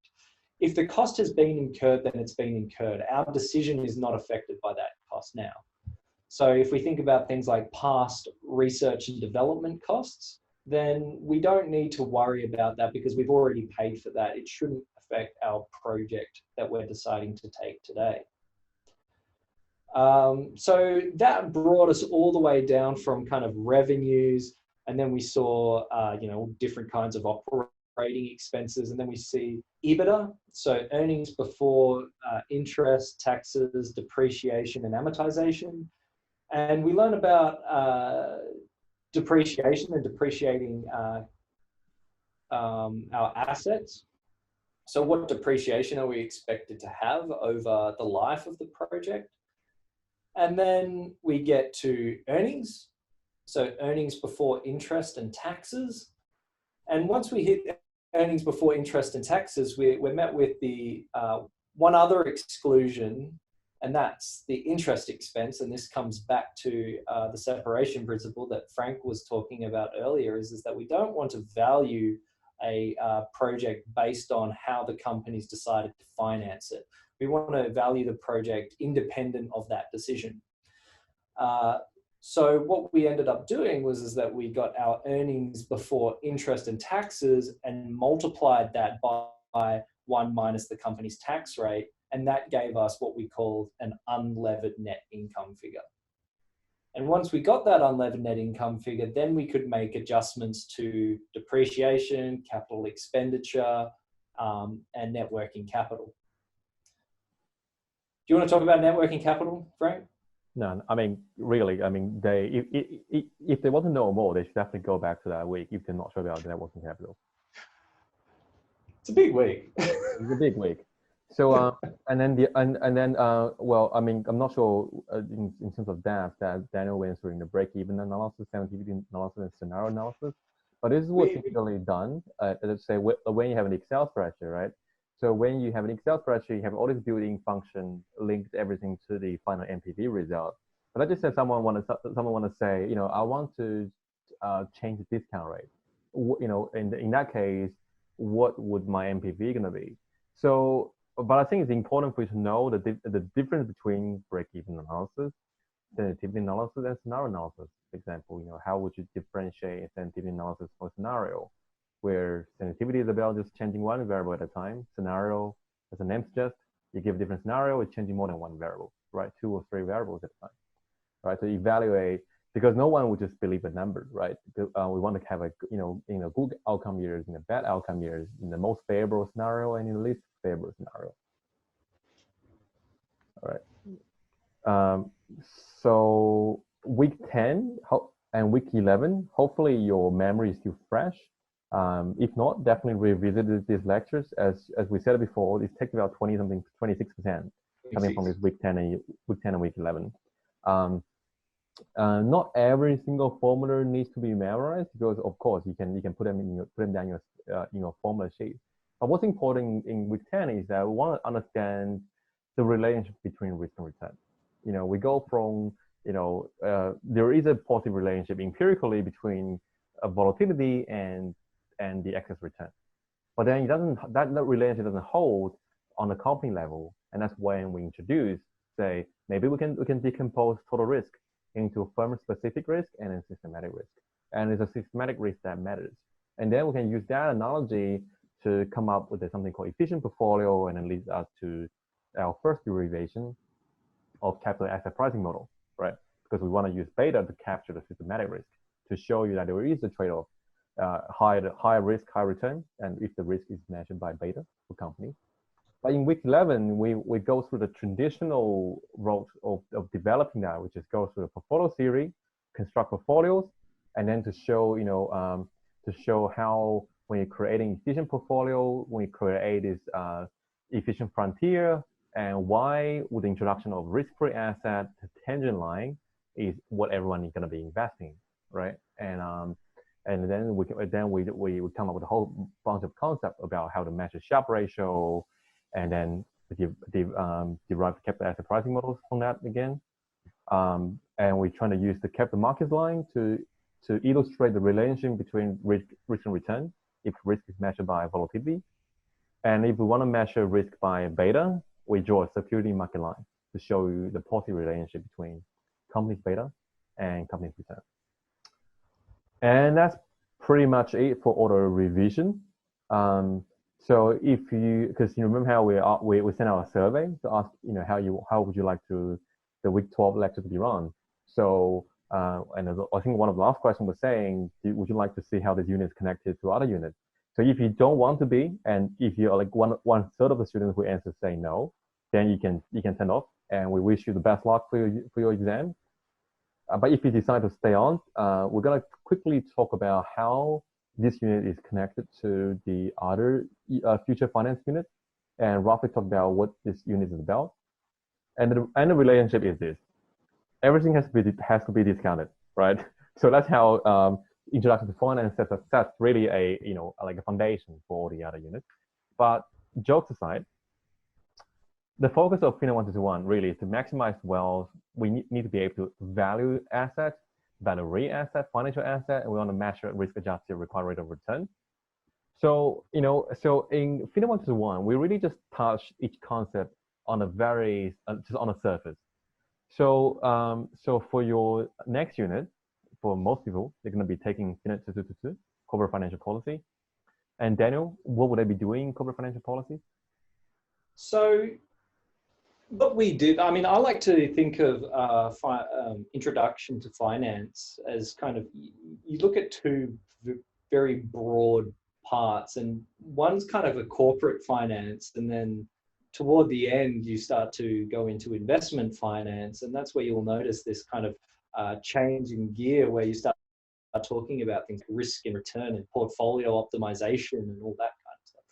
If the cost has been incurred, then it's been incurred. Our decision is not affected by that cost now. So if we think about things like past research and development costs, then we don't need to worry about that because we've already paid for that. It shouldn't affect our project that we're deciding to take today. So that brought us all the way down from kind of revenues, and then we saw different kinds of operating expenses, and then we see Ebitda, so earnings before interest, taxes, depreciation, and amortization. And we learn about depreciation and depreciating our assets. So what depreciation are we expected to have over the life of the project? And then we get to earnings. So earnings before interest and taxes. And once we hit earnings before interest and taxes, we're met with the one other exclusion, and that's the interest expense. And this comes back to the separation principle that Frank was talking about earlier, is that we don't want to value a project based on how the company's decided to finance it. We want to value the project independent of that decision. So what we ended up doing is that we got our earnings before interest and taxes and multiplied that by 1 minus the company's tax rate. And that gave us what we called an unlevered net income figure. And once we got that unlevered net income figure, then we could make adjustments to depreciation, capital expenditure, and net working capital. Do you want to talk about net working capital, Frank? No, I mean, really, I mean, if they want to know more, they should definitely go back to that week if they're not sure about net working capital. It's a big week. It's a big week. So, well, I mean, I'm not sure in terms of that Daniel went through in the break-even analysis, sensitivity analysis, and scenario analysis. But this is what's typically done. Let's say when you have an Excel spreadsheet, right? So when you have an Excel spreadsheet, you have all these built-in functions linked everything to the final NPV result. But let's just say someone want to say, you know, I want to change the discount rate. You know, in that case, what would my NPV gonna be? So, but I think it's important for you to know the difference between break-even analysis, sensitivity analysis, and scenario analysis. For example, you know, how would you differentiate sensitivity analysis for a scenario, where sensitivity is about just changing one variable at a time. Scenario, as the name suggests, you give a different scenario, it's changing more than one variable, right? 2 or 3 variables at a time, right? So evaluate, because no one would just believe a number, right? We want to have a, good outcome years, in the bad outcome years, in the most favorable scenario and in the least favorable scenario. All right. So week 10 and week 11, hopefully your memory is still fresh. If not, definitely revisit these lectures. As we said before, it takes about 26% coming from this week 10 and week 11. Not every single formula needs to be memorized, because of course you can put them down your formula sheet. But what's important in week 10 is that we want to understand the relationship between risk and return. You know, we go from, there is a positive relationship empirically between volatility and the excess return. But then that relationship doesn't hold on the company level. And that's when we introduce, say, maybe we can decompose total risk into firm specific risk and then systematic risk. And it's a systematic risk that matters. And then we can use that analogy to come up with something called efficient portfolio, and then leads us to our first derivation of capital asset pricing model, right? Because we want to use beta to capture the systematic risk, to show you that there is a trade-off, high risk, high return, and if the risk is measured by beta for companies. But in week 11, we go through the traditional route of developing that, which is go through the portfolio theory, construct portfolios, and then to show, how when you're creating efficient portfolio, when you create this efficient frontier, and why with the introduction of risk-free asset, the tangent line is what everyone is going to be investing, right? And then we come up with a whole bunch of concepts about how to measure Sharpe ratio, and then derive the capital asset pricing models from that again. And we're trying to use the capital markets line to illustrate the relationship between risk and return, if risk is measured by volatility. And if we want to measure risk by beta, we draw a security market line to show you the positive relationship between company's beta and company's return. And that's pretty much it for auto revision. So if you, because you remember how we sent out a survey to ask, how would you like the week 12 lecture to be run? So, and I think one of the last questions was saying, would you like to see how this unit is connected to other units? So if you don't want to be, and if you're like one third of the students who answer say no, then you can send off, and we wish you the best luck for your exam. But if you decide to stay on, we're gonna quickly talk about how this unit is connected to the other future finance unit, and roughly talk about what this unit is about. And the relationship is this: everything has to be discounted, right? So that's how Introduction to Finance sets really like a foundation for all the other units. But jokes aside, the focus of FINA1221 really is to maximize wealth. We need to be able to value assets, value re-asset, financial asset, and we want to measure risk-adjusted required rate of return. So, so in FINA1221, we really just touch each concept on a just on a surface. So, so for your next unit, for most people, they're going to be taking FINA1222, corporate financial policy. And Daniel, what would they be doing in corporate financial policy? So what we did, I mean, I like to think of Introduction to Finance as kind of, you look at two very broad parts, and one's kind of a corporate finance, and then toward the end, you start to go into investment finance, and that's where you'll notice this kind of change in gear where you start talking about things like risk and return and portfolio optimization and all that kind of stuff.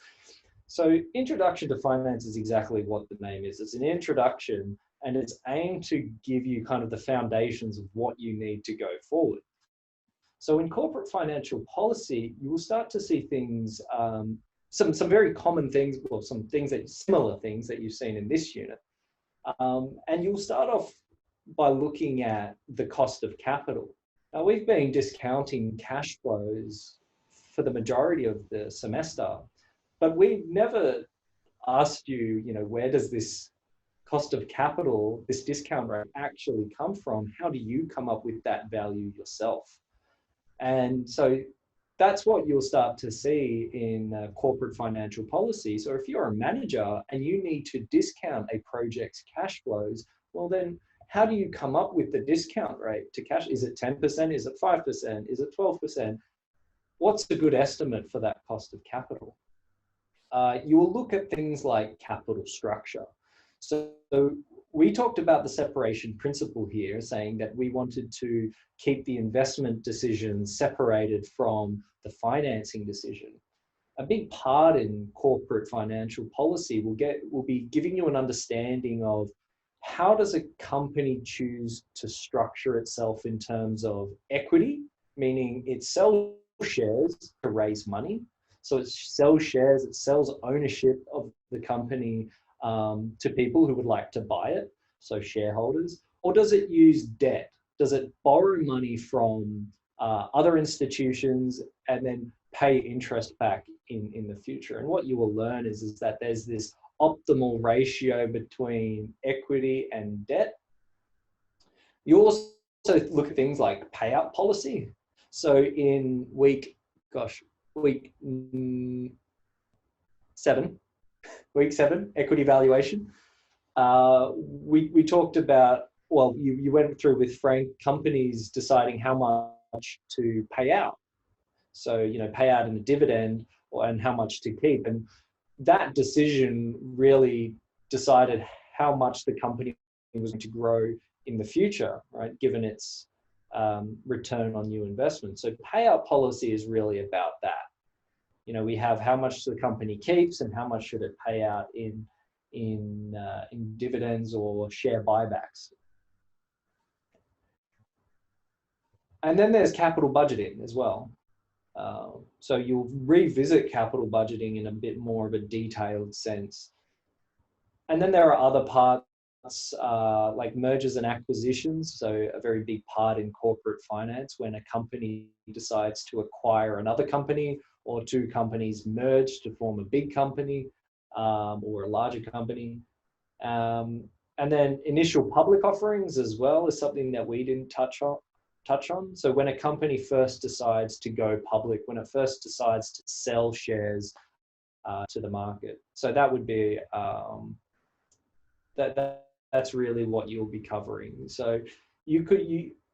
So Introduction to Finance is exactly what the name is. It's an introduction, and it's aimed to give you kind of the foundations of what you need to go forward. So in corporate financial policy, you will start to see things, some very common things, or some things similar things that you've seen in this unit. And you'll start off by looking at the cost of capital. Now, we've been discounting cash flows for the majority of the semester, but we've never asked you, where does this cost of capital, this discount rate actually come from? How do you come up with that value yourself? And so that's what you'll start to see in corporate financial policy. So if you're a manager and you need to discount a project's cash flows, well then, how do you come up with the discount rate to cash? Is it 10%? Is it 5%? Is it 12%? What's a good estimate for that cost of capital? You will look at things like capital structure. So we talked about the separation principle here, saying that we wanted to keep the investment decision separated from the financing decision. A big part in corporate financial policy will be giving you an understanding of how does a company choose to structure itself in terms of equity, meaning it sells shares to raise money. So it sells shares, it sells ownership of the company to people who would like to buy it, so shareholders. Or does it use debt? Does it borrow money from other institutions and then pay interest back in the future? And what you will learn is that there's this optimal ratio between equity and debt. You also look at things like payout policy. So in week 7, equity valuation, we talked about, well, you went through with Frank, companies deciding how much to pay out. So, pay out in a dividend and how much to keep. And that decision really decided how much the company was going to grow in the future, right? Given its return on new investment. So payout policy is really about that. We have how much the company keeps and how much should it pay out in dividends or share buybacks. And then there's capital budgeting as well. So you'll revisit capital budgeting in a bit more of a detailed sense And then there are other parts like mergers and acquisitions. So a very big part in corporate finance when a company decides to acquire another company, or two companies merge to form a big company or a larger company. And then initial public offerings as well is something that we didn't touch on. So when a company first decides to go public, when it first decides to sell shares to the market, so that would be that's really what you'll be covering. So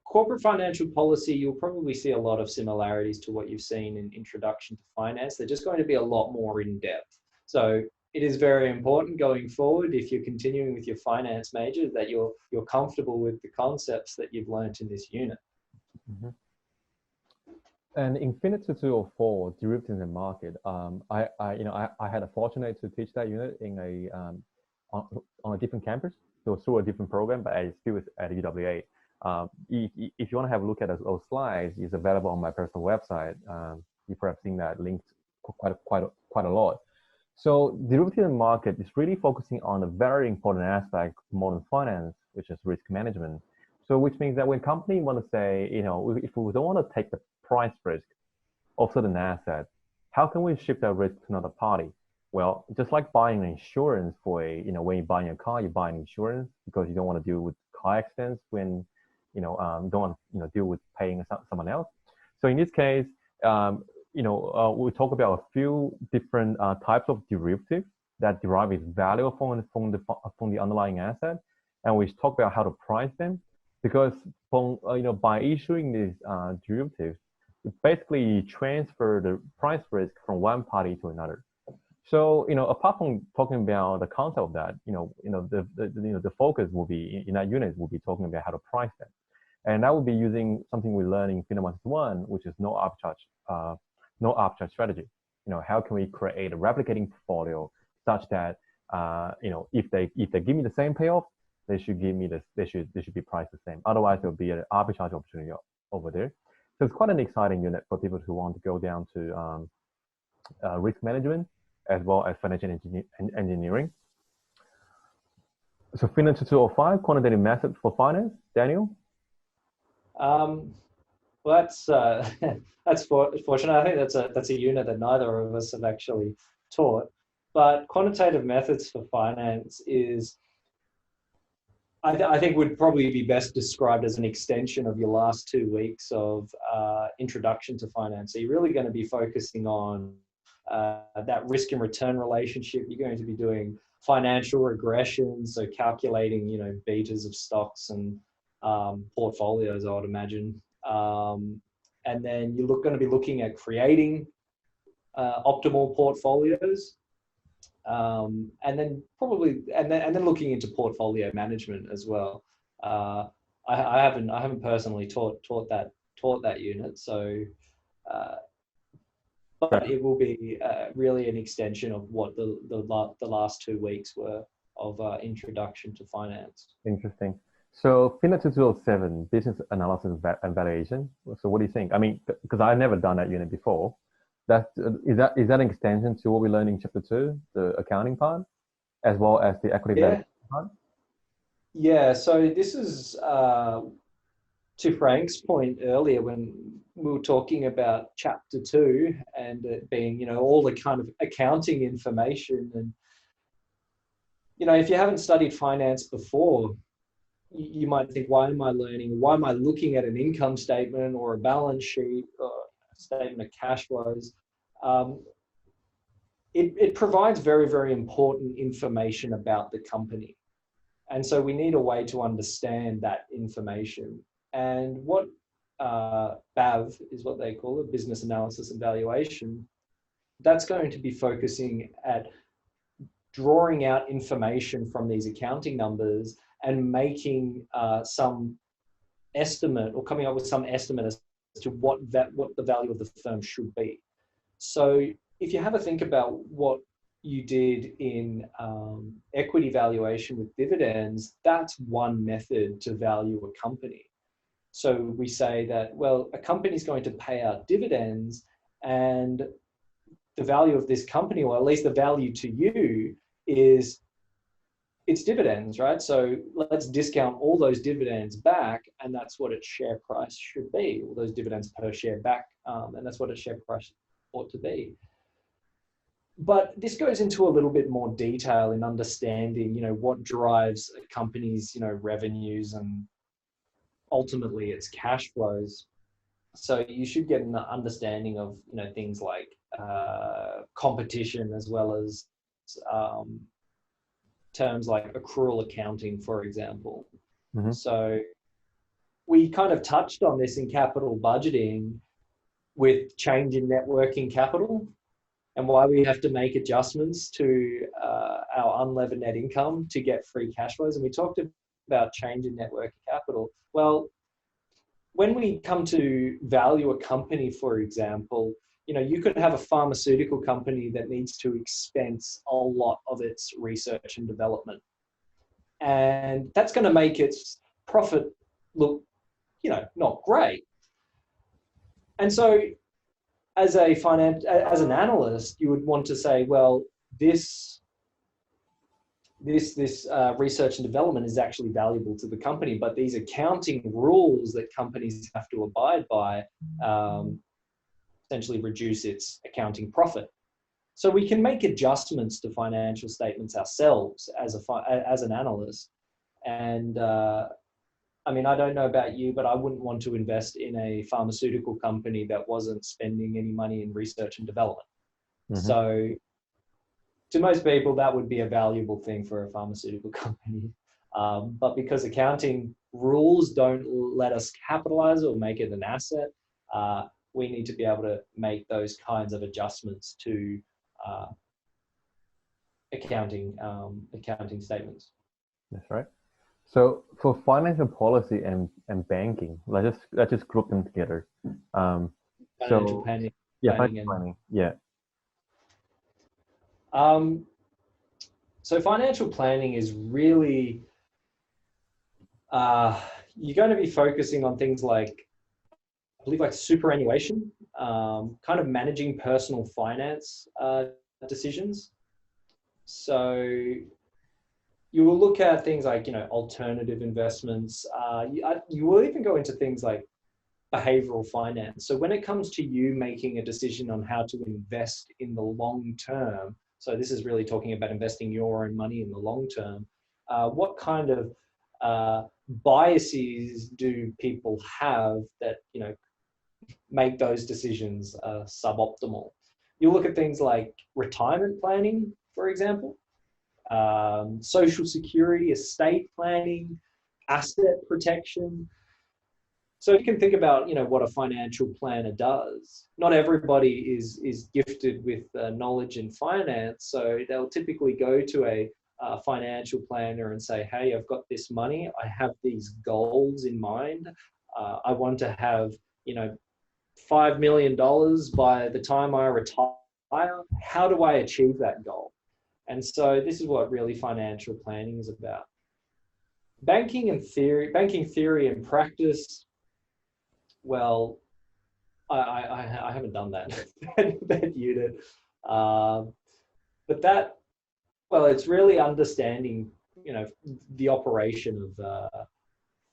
corporate financial policy, you'll probably see a lot of similarities to what you've seen in Introduction to Finance. They're just going to be a lot more in depth. So it is very important going forward, if you're continuing with your finance major, that you're comfortable with the concepts that you've learned in this unit. Mm-hmm. And in FINA1221, derivatives and market, I had a fortunate to teach that unit in on a different campus, so through a different program, but I still at UWA. If you want to have a look at those slides, it's available on my personal website. You've perhaps seen that linked quite a lot. So derivative market is really focusing on a very important aspect of modern finance, which is risk management. So which means that when companies want to say, if we don't want to take the price risk of certain assets, how can we shift that risk to another party? Well, just like buying insurance for when you're buying a car, you're buying insurance because you don't want to deal with car accidents when, don't want to, deal with paying someone else. So in this case, we'll talk about a few different types of derivatives that derive its value from the underlying asset, and we talk about how to price them. Because by issuing these derivatives, it basically transfer the price risk from one party to another. So apart from talking about the concept of that, the focus will be in that unit will be talking about how to price them, and that will be using something we learned in FINA1221, which is no arbitrage strategy. How can we create a replicating portfolio such that if they give me the same payoff, they should give me they should be priced the same. Otherwise, there'll be an arbitrage opportunity over there. So it's quite an exciting unit for people who want to go down to risk management as well as financial engineering. So FINA1221, quantitative methods for finance, Daniel. Well, that's fortunate. I think that's a unit that neither of us have actually taught. But quantitative methods for finance is, I think, would probably be best described as an extension of your last 2 weeks of Introduction to Finance. So you're really going to be focusing on that risk and return relationship. You're going to be doing financial regression, so calculating, betas of stocks and portfolios, I would imagine. And then you're going to be looking at creating optimal portfolios. And then looking into portfolio management as well. I haven't personally taught that unit, so but it will be really an extension of what the last 2 weeks were of Introduction to Finance. Interesting. So FINA1227, business analysis and valuation. So what do you think? I mean, because I've never done that unit before. Is that an extension to what we learned in Chapter 2, the accounting part, as well as the equity valuation part? Yeah. So this is to Frank's point earlier when we were talking about Chapter 2 and it being, all the kind of accounting information. And, if you haven't studied finance before, you might think, why am I learning? Why am I looking at an income statement or a balance sheet or a statement of cash flows? It provides very, very important information about the company. And so we need a way to understand that information. And what BAV is what they call it, business analysis and valuation, that's going to be focusing at drawing out information from these accounting numbers and making some estimate or coming up with some estimate as to what the value of the firm should be. So if you have a think about what you did in equity valuation with dividends, that's one method to value a company. So we say that, well, a company is going to pay out dividends, and the value of this company, or at least the value to you, is it's dividends, right? So let's discount all those dividends back, and that's what its share price should be. All those dividends per share back, and that's what its share price ought to be. But this goes into a little bit more detail in understanding, what drives a company's, revenues and ultimately its cash flows. So you should get an understanding of, things like competition, as well as terms like accrual accounting, for example. Mm-hmm. So we kind of touched on this in capital budgeting with change in net working capital, and why we have to make adjustments to our unlevered net income to get free cash flows. And we talked about change in net working capital. Well, when we come to value a company, for example, you could have a pharmaceutical company that needs to expense a lot of its research and development. And that's going to make its profit look, not great. And so as an analyst, you would want to say, well, this research and development is actually valuable to the company, but these accounting rules that companies have to abide by essentially reduce its accounting profit. So we can make adjustments to financial statements ourselves as an analyst. And I don't know about you, but I wouldn't want to invest in a pharmaceutical company that wasn't spending any money in research and development. Mm-hmm. So to most people, that would be a valuable thing for a pharmaceutical company. But because accounting rules don't let us capitalize or make it an asset, we need to be able to make those kinds of adjustments to accounting statements. That's right. So for financial policy and banking, let's just group them together. Financial planning. Financial planning. Yeah. So financial planning is really, you're going to be focusing on things like, I believe, like superannuation, kind of managing personal finance decisions. So you will look at things like, alternative investments. You will even go into things like behavioral finance. So when it comes to you making a decision on how to invest in the long term, so this is really talking about investing your own money in the long term, what kind of biases do people have that, make those decisions suboptimal? You look at things like retirement planning, for example, social security, estate planning, asset protection. So you can think about, what a financial planner does. Not everybody is gifted with knowledge in finance, so they'll typically go to a financial planner and say, hey, I've got this money, I have these goals in mind. I want to have, $5 million by the time I retire. How do I achieve that goal? And so this is what really financial planning is about. Banking theory and practice. Well, I haven't done that that unit, but that, well, it's really understanding, the operation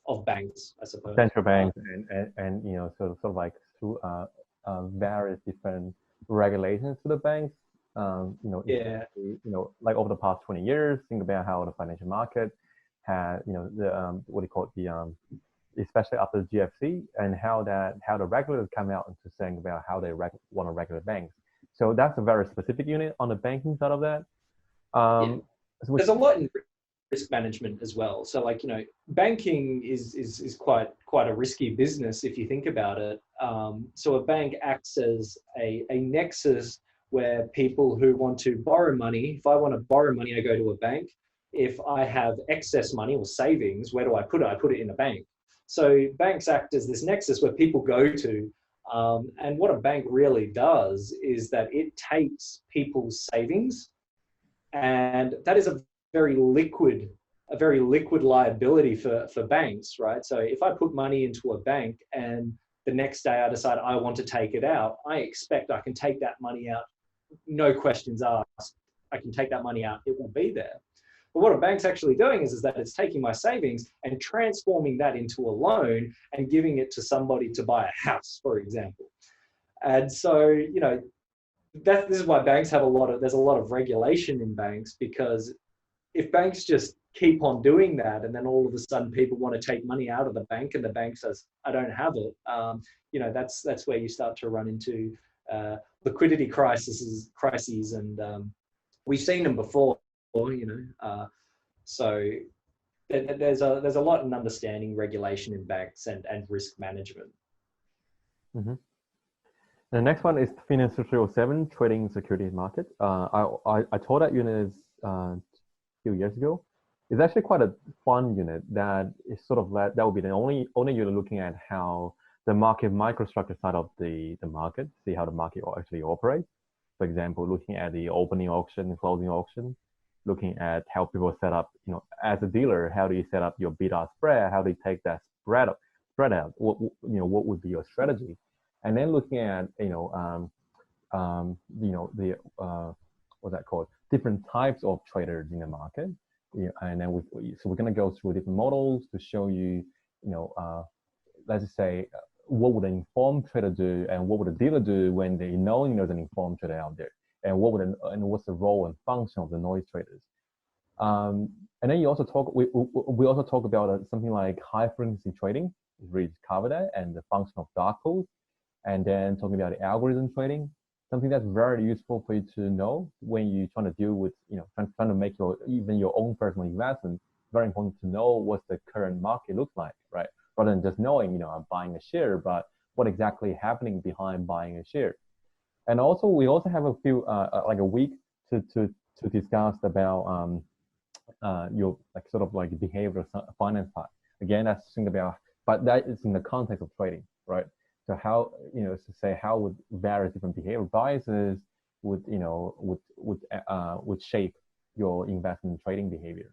of banks, I suppose. Central banks and sort of like through various different regulations to the banks. Like over the past 20 years, think about how the financial market had, especially after the GFC, and how the regulators come out into saying about how they want to regulate banks. So that's a very specific unit on the banking side of that. There's a lot in risk management as well. So banking is quite a risky business if you think about it. So a bank acts as a nexus where people who want to borrow money, if I want to borrow money, I go to a bank. If I have excess money or savings, where do I put it? I put it in a bank. So banks act as this nexus where people go to. And what a bank really does is that it takes people's savings, and that is a very liquid liability for banks, right? So if I put money into a bank and the next day I decide I want to take it out, I expect I can take that money out, no questions asked. I can take that money out, it will be there. But what a bank's actually doing is that it's taking my savings and transforming that into a loan and giving it to somebody to buy a house, for example. And so, you know, this is why banks have there's a lot of regulation in banks, because if banks just keep on doing that and then all of a sudden people want to take money out of the bank and the bank says, I don't have it, you know, that's where you start to run into liquidity crises, and we've seen them before, you know. So there's a lot in understanding regulation in banks and risk management. Mm-hmm. The next one is FINA1221, trading securities market. I taught that unit a few years ago. It's actually quite a fun unit that is sort of that will be the only unit looking at how the market microstructure side of the market, see how the market actually operates. For example, looking at the opening auction and closing auction, looking at how people set up, you know, as a dealer, how do you set up your bid-ask spread? How do you take that spread out? What would be your strategy? And then looking at, the what's that called? Different types of traders in the market. And then so we're going to go through different models to show you, let's just say, what would an informed trader do and what would a dealer do when they know there's an informed trader out there, and what's the role and function of the noise traders. And then we also talk about something like high frequency trading. We cover that and the function of dark pools, and then talking about the algorithm trading, something that's very useful for you to know when you're trying to deal with, trying to make your own personal investment. It's very important to know what the current market looks like, right? Rather than just knowing, I'm buying a share, but what exactly happening behind buying a share. And also, we also have a few, like a week to discuss about your sort of behavioral finance part. Again, that's think about, but that is in the context of trading, right? So how, to say how would various different behavioral biases would shape your investment trading behavior.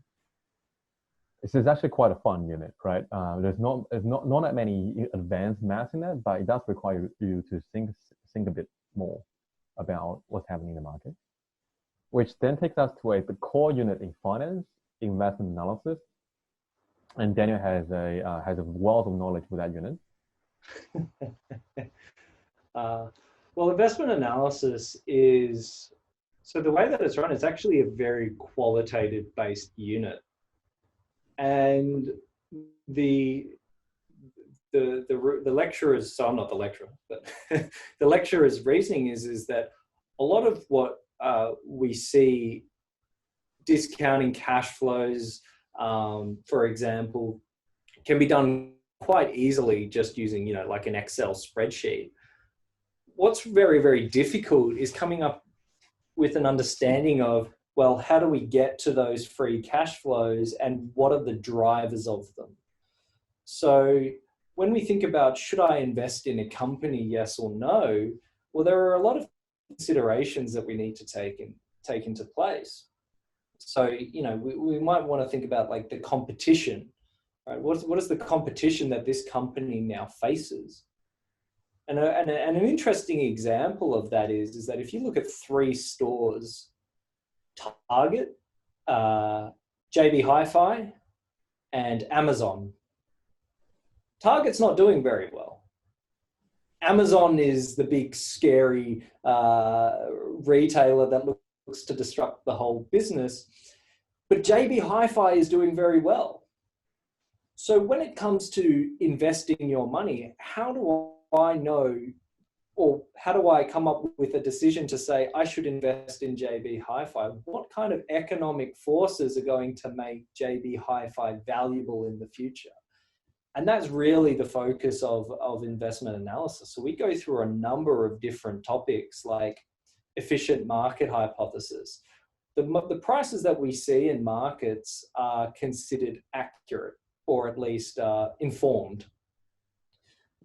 This is actually quite a fun unit, right? There's not that many advanced maths in it, but it does require you to think a bit more about what's happening in the market, which then takes us to the core unit in finance, investment analysis. And Daniel has a wealth of knowledge with that unit. Well, investment analysis is, so the way that it's run, it's actually a very qualitative based unit. And the lecturer's, so I'm not the lecturer, but the lecturer's reasoning is that a lot of what we see, discounting cash flows, for example, can be done quite easily just using, like an Excel spreadsheet. What's very, very difficult is coming up with an understanding of, well, how do we get to those free cash flows and what are the drivers of them? So when we think about, should I invest in a company, yes or no? Well, there are a lot of considerations that we need to take into place. So, we might want to think about like the competition, right? What is the competition that this company now faces? And an interesting example of that is that if you look at three stores, Target, JB Hi-Fi, and Amazon. Target's not doing very well. Amazon is the big scary retailer that looks to disrupt the whole business, but JB Hi-Fi is doing very well. So when it comes to investing your money, how do I know, or how do I come up with a decision to say I should invest in JB Hi-Fi? What kind of economic forces are going to make JB Hi-Fi valuable in the future? And that's really the focus of investment analysis. So we go through a number of different topics like efficient market hypothesis. The prices that we see in markets are considered accurate, or at least informed.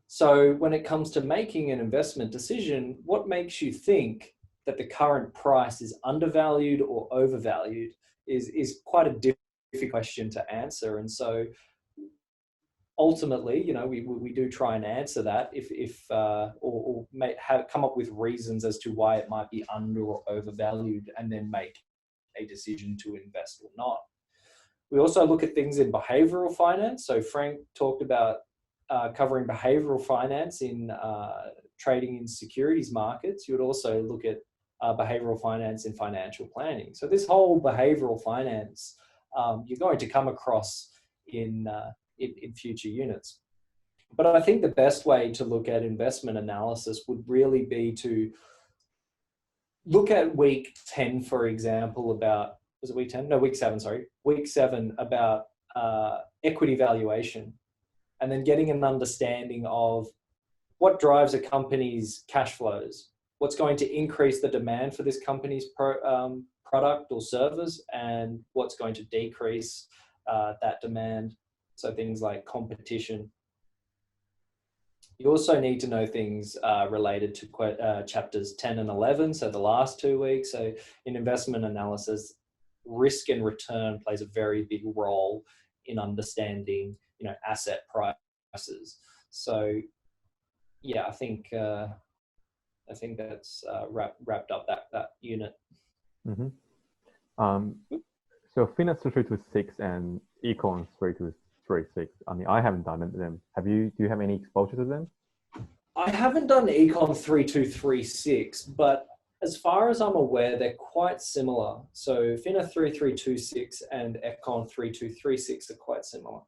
So when it comes to making an investment decision, what makes you think that the current price is undervalued or overvalued is quite a difficult question to answer. And so ultimately, we do try and answer that or come up with reasons as to why it might be under or overvalued, and then make a decision to invest or not. We also look at things in behavioral finance. So Frank talked about covering behavioral finance in trading in securities markets. You would also look at behavioral finance in financial planning. So this whole behavioral finance, you're going to come across in future units. But I think the best way to look at investment analysis would really be to look at week 10, for example, about, was it week 10? No, week 7, sorry. Week 7 about equity valuation, and then getting an understanding of what drives a company's cash flows, what's going to increase the demand for this company's product or service, and what's going to decrease that demand. So things like competition. You also need to know things related to chapters 10 and 11, so the last 2 weeks. So in investment analysis, risk and return plays a very big role in understanding, asset prices. So yeah, I think that's wrapped up that unit. Mm-hmm. So FINA1221 and Econ3236. I mean, I haven't done them. Do you have any exposure to them? I haven't done Econ 3236, but as far as I'm aware, they're quite similar. So FINA 3326 and Econ 3236 are quite similar.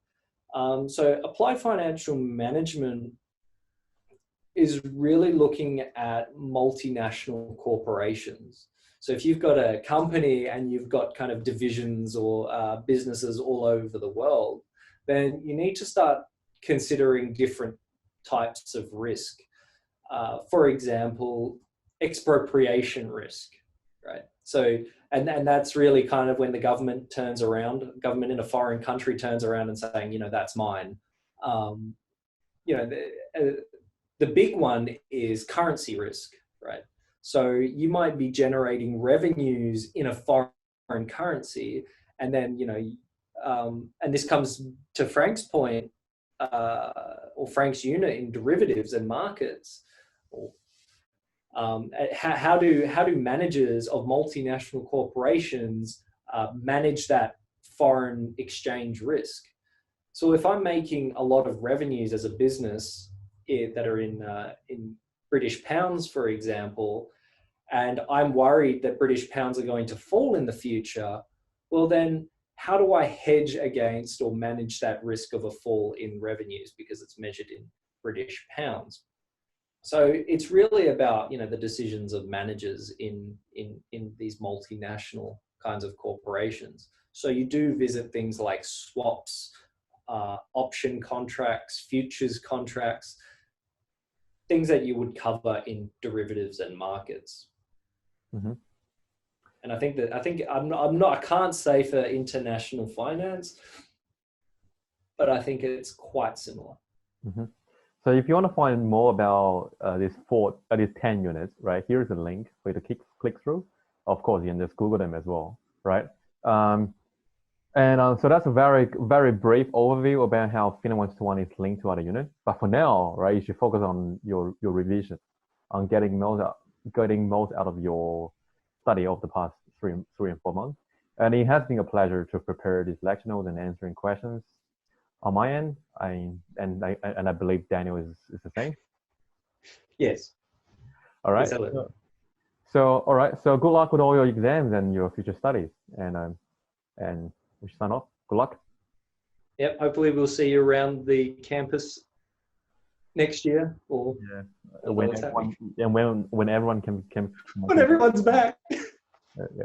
So applied financial management is really looking at multinational corporations. So if you've got a company and you've got kind of divisions or businesses all over the world, then you need to start considering different types of risk. For example, expropriation risk, right? So, and that's really kind of when the government in a foreign country turns around and saying, that's mine. The big one is currency risk, right? So you might be generating revenues in a foreign currency, and then, and this comes to Frank's point, or Frank's unit in derivatives and markets. How do managers of multinational corporations manage that foreign exchange risk? So if I'm making a lot of revenues as a business that are in British pounds, for example, and I'm worried that British pounds are going to fall in the future, well then, how do I hedge against or manage that risk of a fall in revenues because it's measured in British pounds? So it's really about, the decisions of managers in these multinational kinds of corporations. So you do visit things like swaps, option contracts, futures contracts, things that you would cover in derivatives and markets. Mm-hmm. And I can't say for international finance, but I think it's quite similar. Mm-hmm. So if you want to find more about these 10 units, right, here's a link for you to click through. Of course, you can just Google them as well, right? So that's a very, very brief overview about how FINA1221 is linked to other units. But for now, right, you should focus on your revision, on getting most out of your study of the past three and 4 months. And it has been a pleasure to prepare these lecture notes and answering questions. On my end, I believe Daniel is the same. Yes. All right. Yes, so all right. So good luck with all your exams and your future studies. And we should sign off. Good luck. Yep. Hopefully we'll see you around the campus next year, or when everyone can when everyone's back.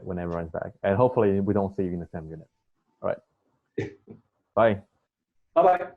When everyone's back, and hopefully we don't see you in the same unit. All right. Bye. Bye-bye.